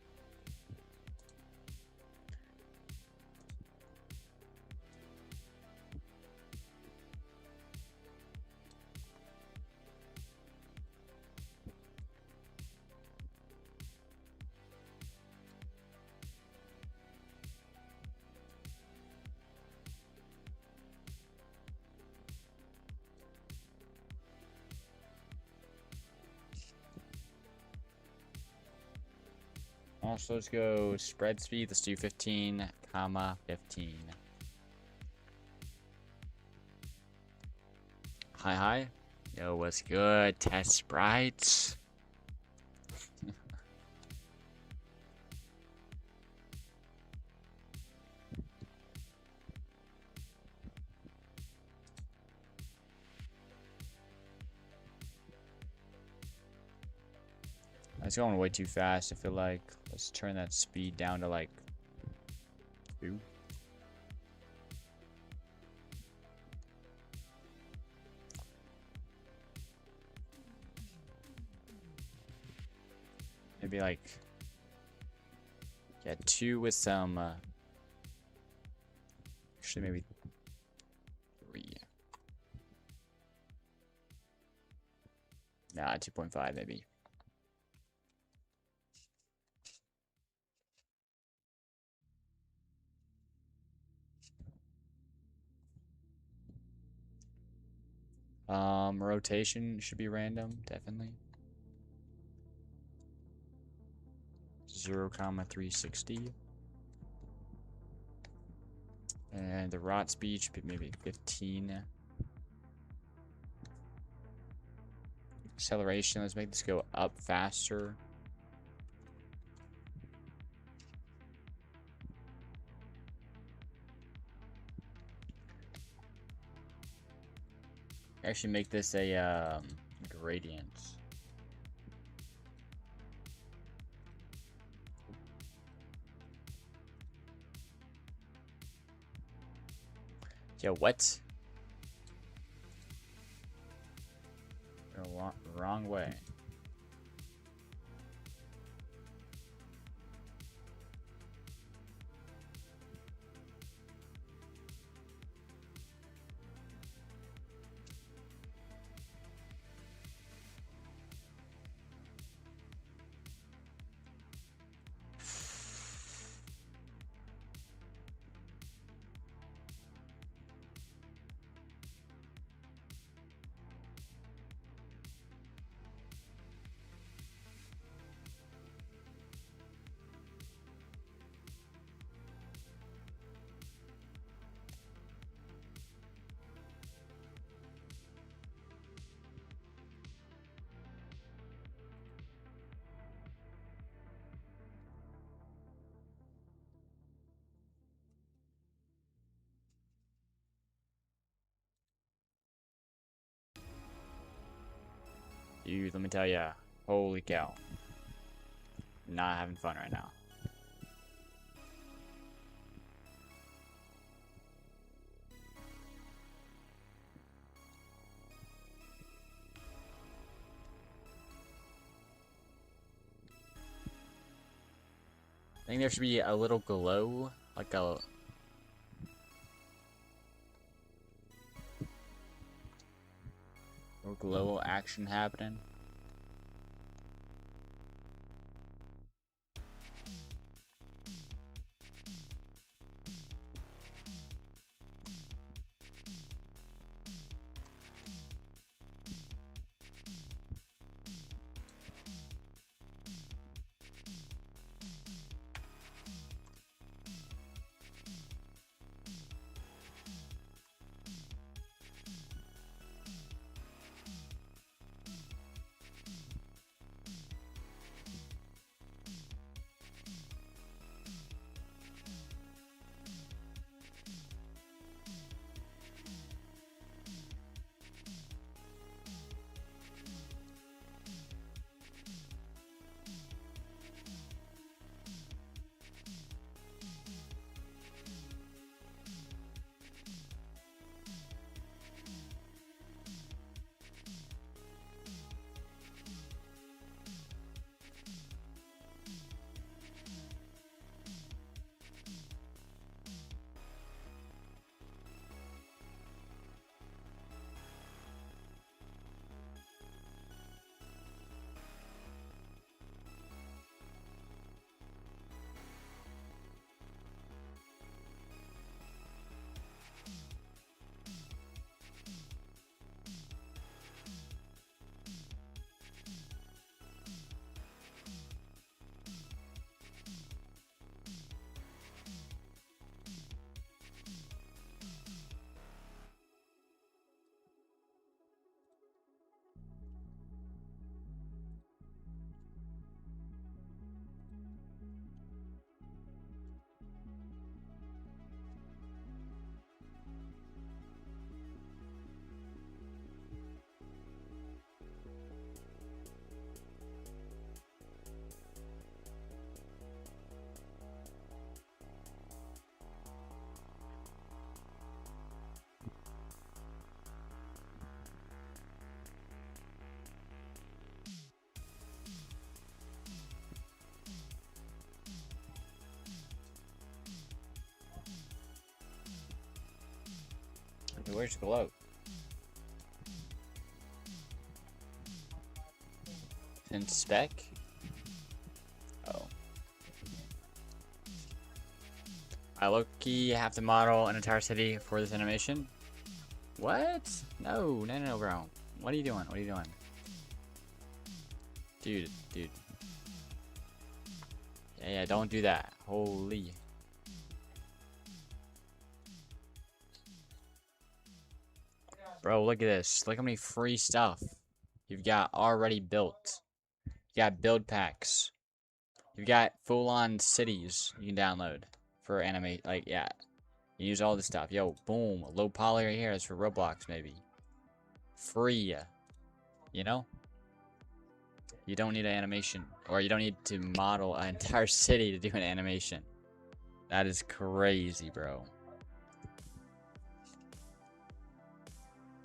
[SPEAKER 1] Also, let's go spread speed. Let's do 15, comma 15. Hi. Yo, what's good? Test sprites. It's going way too fast, I feel like. Let's turn that speed down to like 2. Maybe like, yeah, 2 with some, actually maybe 3. Nah, 2.5 maybe. Rotation should be random, definitely. 0,360. And the rot speed should be maybe 15. Acceleration, let's make this go up faster. Actually make this a gradient. Yo, what? Wrong way. Dude, let me tell ya. Holy cow. Not having fun right now. I think there should be a little glow, like a little glow action happening. Where's Glow? In spec? Oh. I low-key have to model an entire city for this animation. What? No, no, no, bro. What are you doing? What are you doing? Dude. Yeah, don't do that. Holy. Bro, look at this. Look how many free stuff you've got already built. You got build packs. You've got full-on cities you can download for animate. Like, yeah. You use all this stuff. Yo, boom. Low poly right here is for Roblox, maybe. Free. You know? You don't need an animation. Or you don't need to model an entire city to do an animation. That is crazy, bro.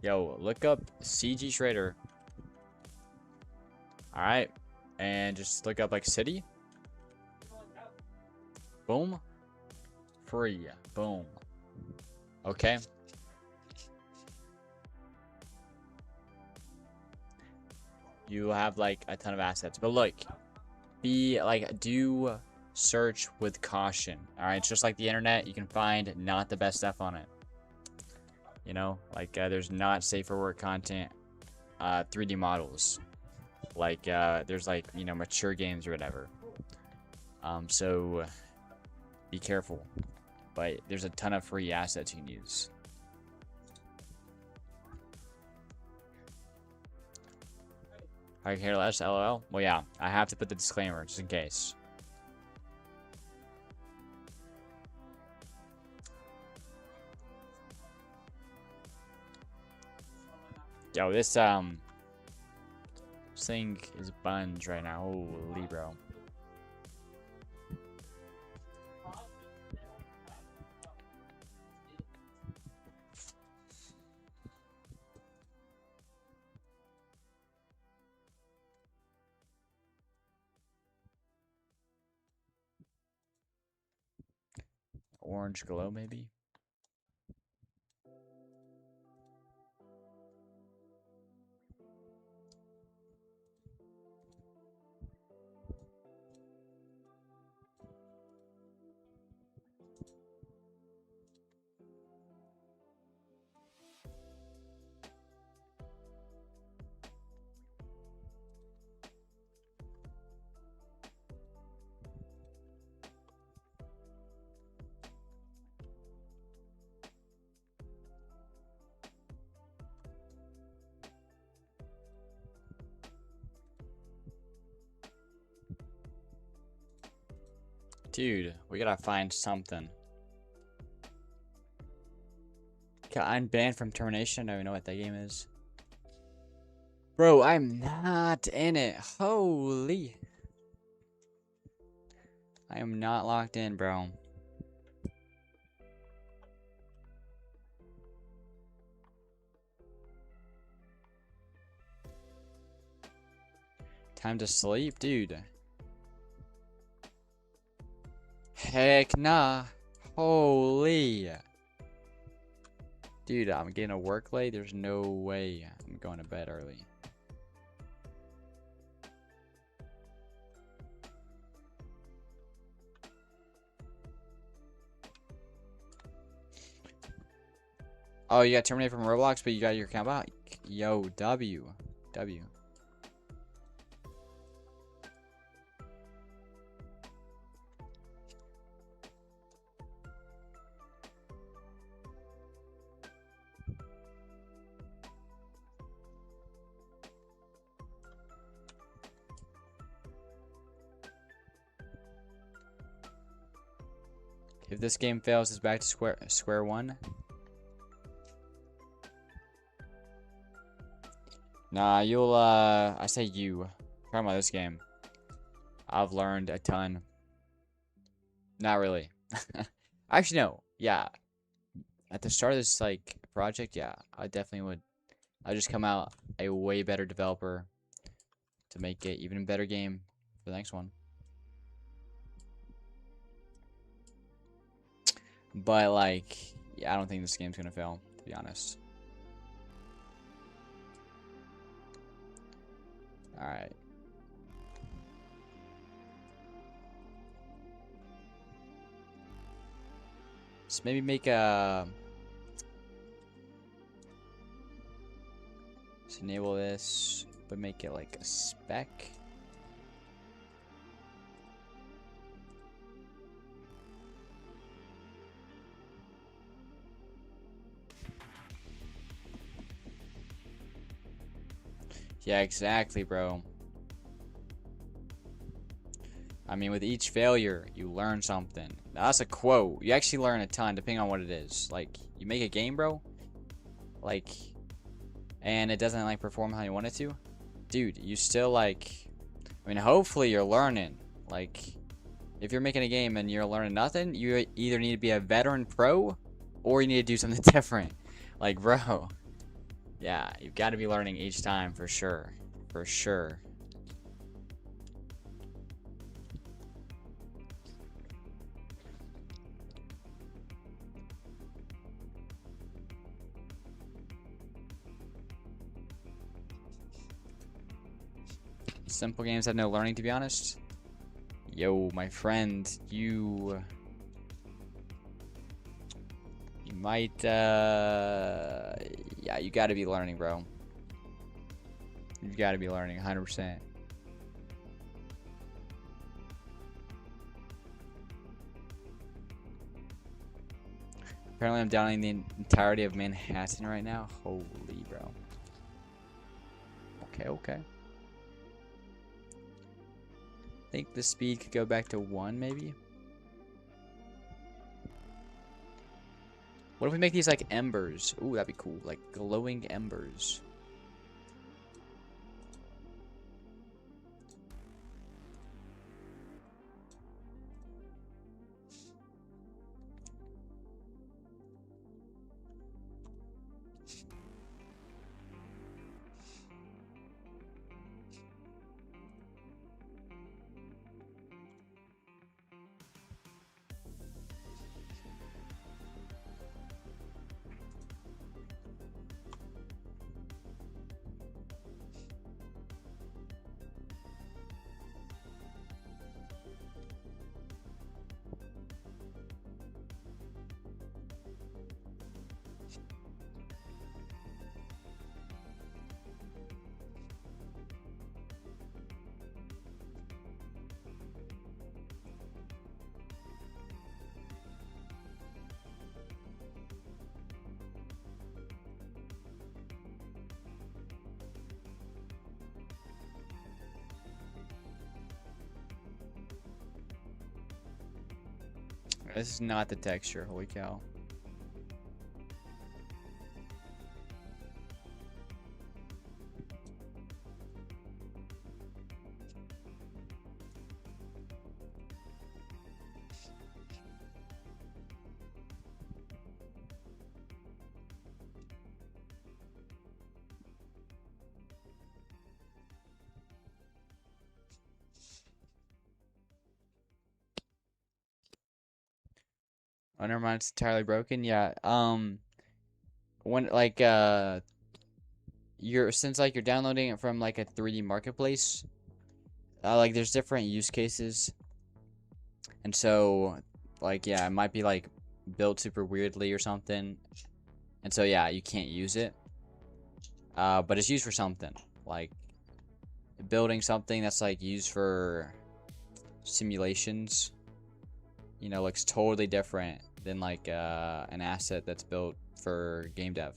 [SPEAKER 1] Yo, look up CG Schrader. Alright. And just look up like city. Boom. Free. Boom. Okay. You have like a ton of assets. But look. Do search with caution. Alright, it's just like the internet. You can find not the best stuff on it. You know, like there's not safe for work content, 3D models. Like there's like, you know, mature games or whatever. So be careful. But there's a ton of free assets you can use. I care less, LOL. Well, yeah, I have to put the disclaimer just in case. Yo, this thing is buns right now. Holy bro. Orange glow, maybe? Dude, we gotta find something. I'm banned from termination. I don't even know what that game is. Bro, I'm not in it. Holy. I am not locked in, bro. Time to sleep, dude. Heck nah. Holy. Dude, I'm getting a work late. There's no way I'm going to bed early. Oh, you got terminated from Roblox, but you got your account back? Yo, W. If this game fails, it's back to square one. Nah, you'll I say you. Talking about this game. I've learned a ton. Not really. Actually no. Yeah. At the start of this like project, yeah, I definitely would. I'll just come out a way better developer to make it even a better game for the next one. But like, yeah, I don't think this game's gonna fail, to be honest. All right. So maybe make a. Let's enable this, but make it like a spec. Yeah, exactly, bro. I mean, with each failure, you learn something. That's a quote. You actually learn a ton, depending on what it is. Like, you make a game, bro. Like, and it doesn't, like, perform how you want it to. Dude, you still, like... I mean, hopefully you're learning. Like, if you're making a game and you're learning nothing, you either need to be a veteran pro, or you need to do something different. Like, bro. Yeah, you've got to be learning each time, for sure. For sure. Simple games have no learning, to be honest. Yo, my friend, you might, yeah, you gotta be learning, bro. You've gotta be learning, 100%. Apparently, I'm downing the entirety of Manhattan right now. Holy, bro. Okay, okay. I think the speed could go back to 1, maybe. What if we make these like embers? Ooh, that'd be cool. Like glowing embers. This is not the texture. Holy cow. Oh, never mind. It's entirely broken. Yeah. When like since like you're downloading it from like a 3D marketplace, like there's different use cases, and so like yeah, it might be like built super weirdly or something, and so yeah, you can't use it. But it's used for something like building something that's like used for simulations. You know, looks totally different than like an asset that's built for game dev.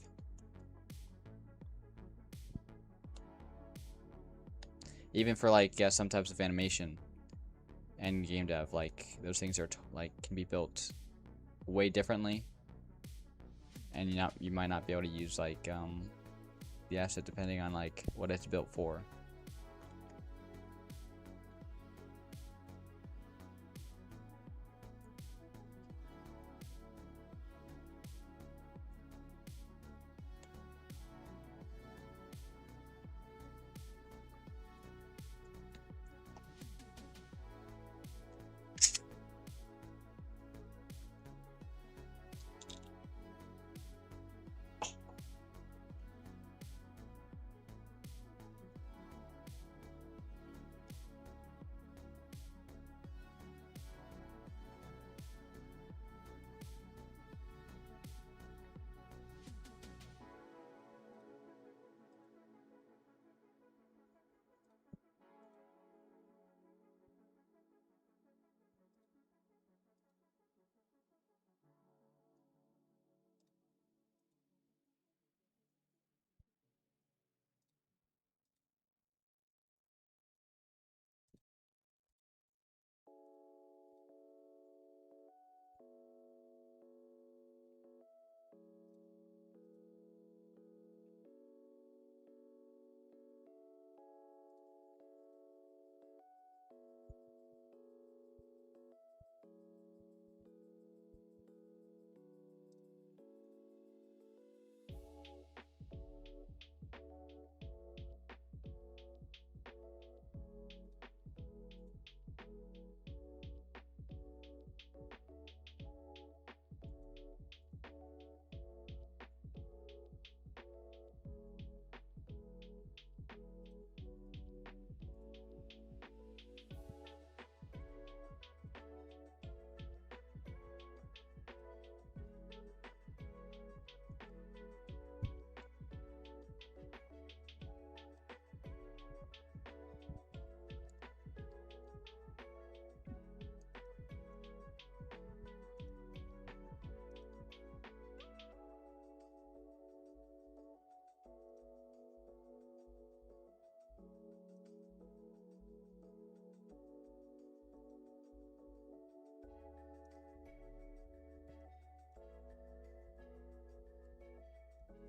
[SPEAKER 1] Even for like some types of animation and game dev, like those things are like can be built way differently, and you might not be able to use like the asset depending on like what it's built for.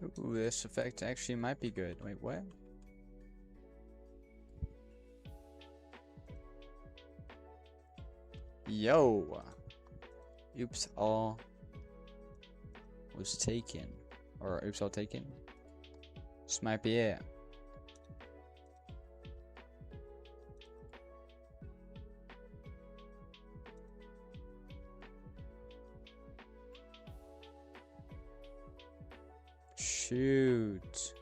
[SPEAKER 1] Ooh, this effect actually might be good. Wait, what? Yo! Oops, all was taken. Or oops, all taken. This might be it. Shoot.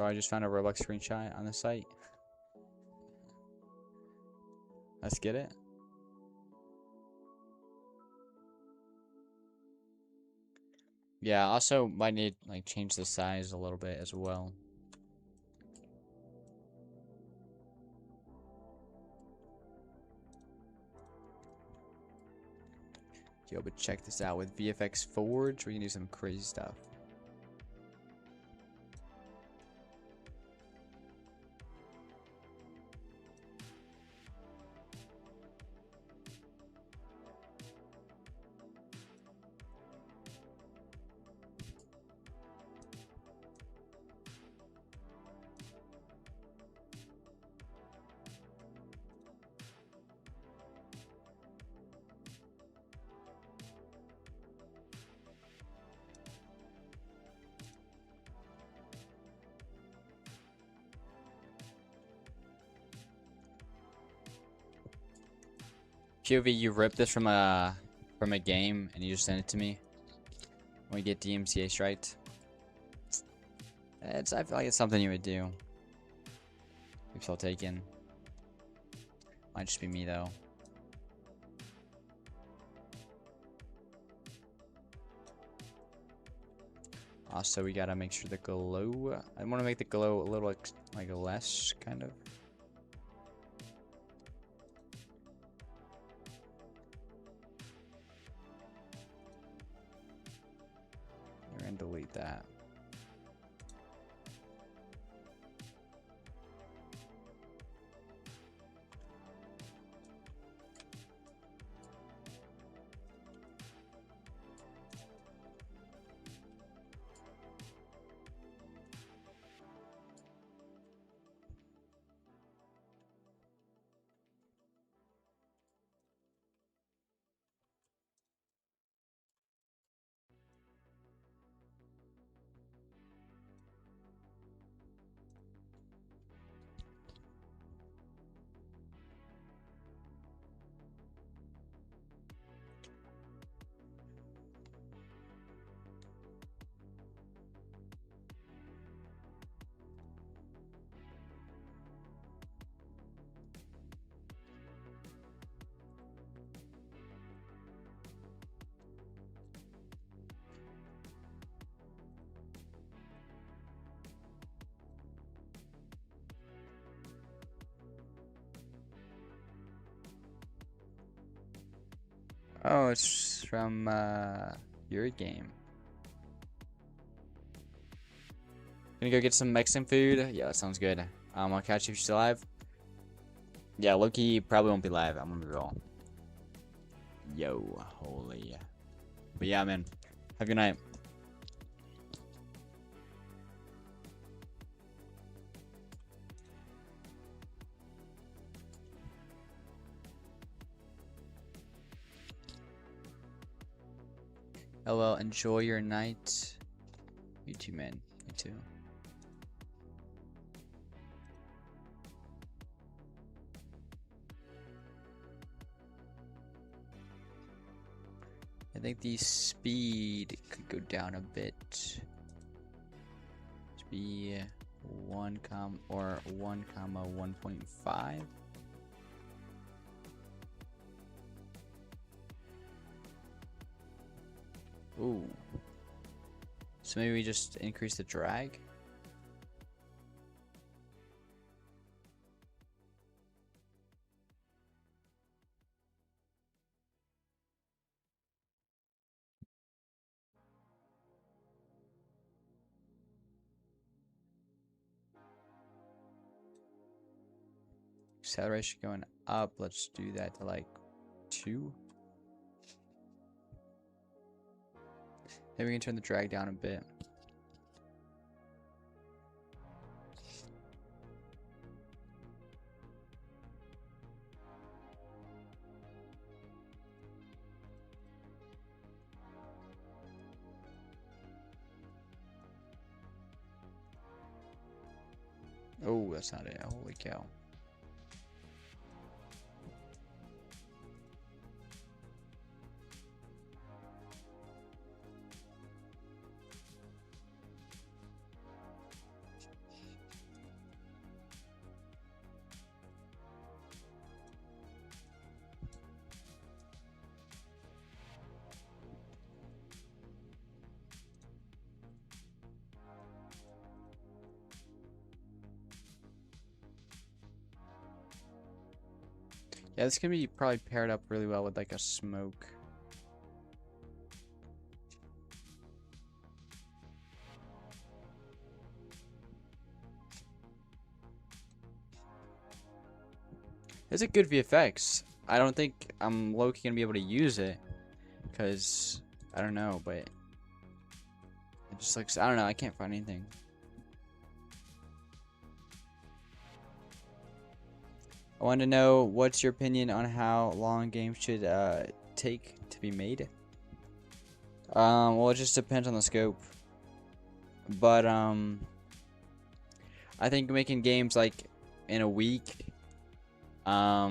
[SPEAKER 1] Oh, I just found a Roblox screenshot on the site. Let's get it. Yeah, also might need like change the size a little bit as well. Yo, but check this out with VFX Forge, we can do some crazy stuff. POV, you ripped this from a game and you just sent it to me. When we get DMCA striked. I feel like it's something you would do. Oops, all taken. Might just be me though. Also, we gotta make sure the glow. I want to make the glow a little like less, kind of. We're gonna delete that. Oh, it's from your game. Gonna go get some Mexican food. Yeah, that sounds good. I'll catch you if you're still live. Yeah, Loki probably won't be live. I'm gonna be real. Yo, holy. But yeah, man. Have a good night. Oh well, enjoy your night. You too, man. You too. I think the speed could go down a bit. Be 1, or 1, 1.5. Ooh. So maybe we just increase the drag. Acceleration going up. Let's do that to like 2. Maybe we can turn the drag down a bit. Oh, that's not it. Holy cow. Yeah, this can be probably paired up really well with like a smoke. It's a good VFX. I don't think I'm low-key gonna be able to use it, because I don't know, but it just looks, I don't know, I can't find anything. I want to know, what's your opinion on how long games should take to be made? Well, it just depends on the scope. But I think making games like in a week, yeah,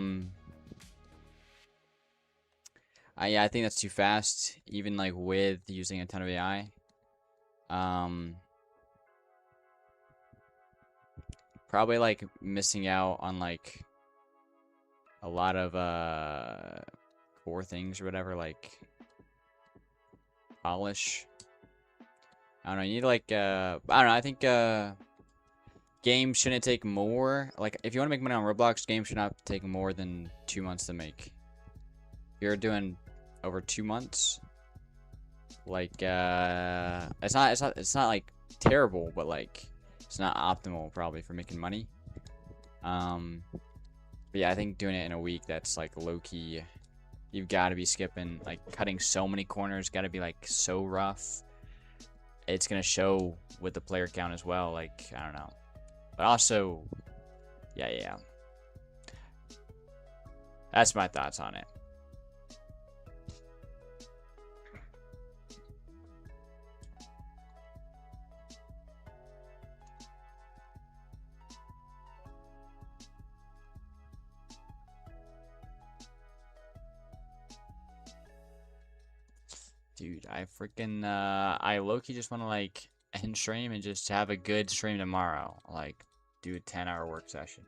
[SPEAKER 1] I think that's too fast, even like with using a ton of AI. Probably like missing out on like a lot of core things or whatever, like polish. I don't know, you need like I don't know, I think games shouldn't take more, like if you want to make money on Roblox, games should not take more than 2 months to make. If you're doing over 2 months, like it's not like terrible, but like it's not optimal probably for making money. But yeah, I think doing it in a week, that's like low-key. You've got to be skipping, like cutting so many corners, got to be like so rough. It's gonna show with the player count as well, like I don't know. But also, yeah. That's my thoughts on it. Dude, I freaking I low-key just want to like end stream and just have a good stream tomorrow. Like do a 10-hour work session.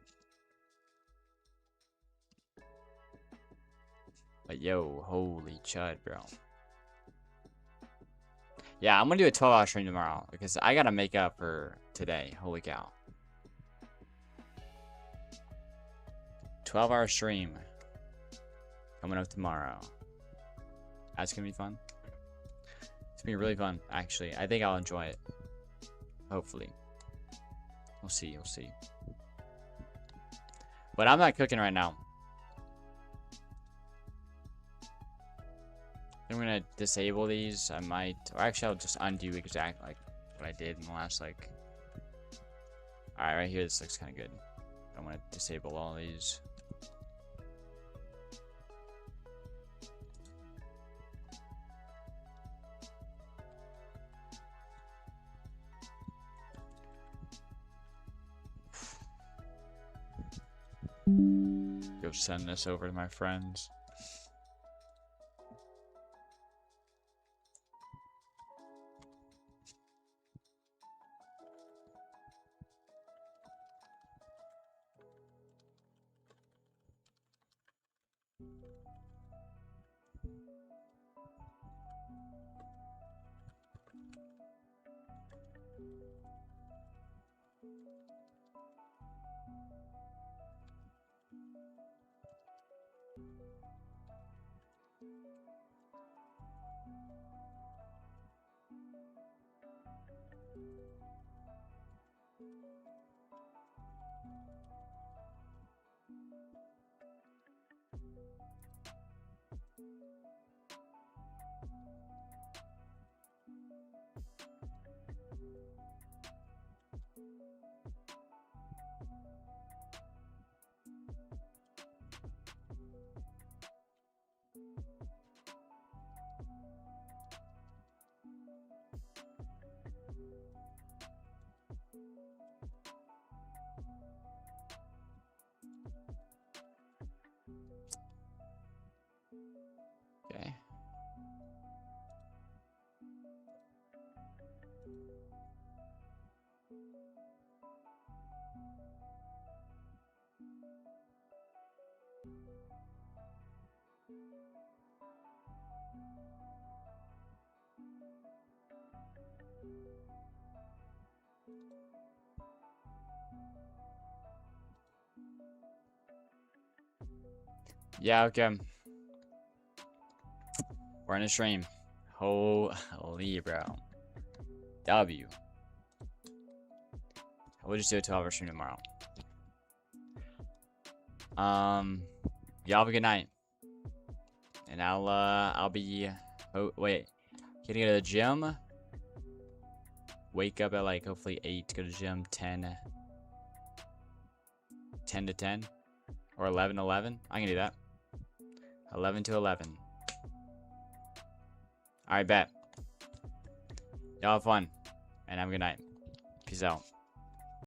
[SPEAKER 1] But yo, holy chud, bro. Yeah, I'm gonna do a 12-hour stream tomorrow because I gotta make up for today. Holy cow. 12-hour stream coming up tomorrow. That's gonna be fun. It's gonna be really fun, actually. I think I'll enjoy it. Hopefully. We'll see, we'll see. But I'm not cooking right now. I'm gonna disable these. I might, or actually I'll just undo exactly like what I did in the last like. Alright, right here this looks kinda good. I'm gonna disable all these. Go send this over to my friends. Yeah, okay. We're in a stream. Holy, bro. W. We'll just do a 12-hour stream tomorrow. Y'all have a good night. And I'll be, oh, wait. Gonna go to the gym. Wake up at, like, hopefully 8 to go to the gym. 10 to 10. Or 11 to 11. I can do that. 11 to 11. Alright, bet. Y'all have fun. And have a good night. Peace out.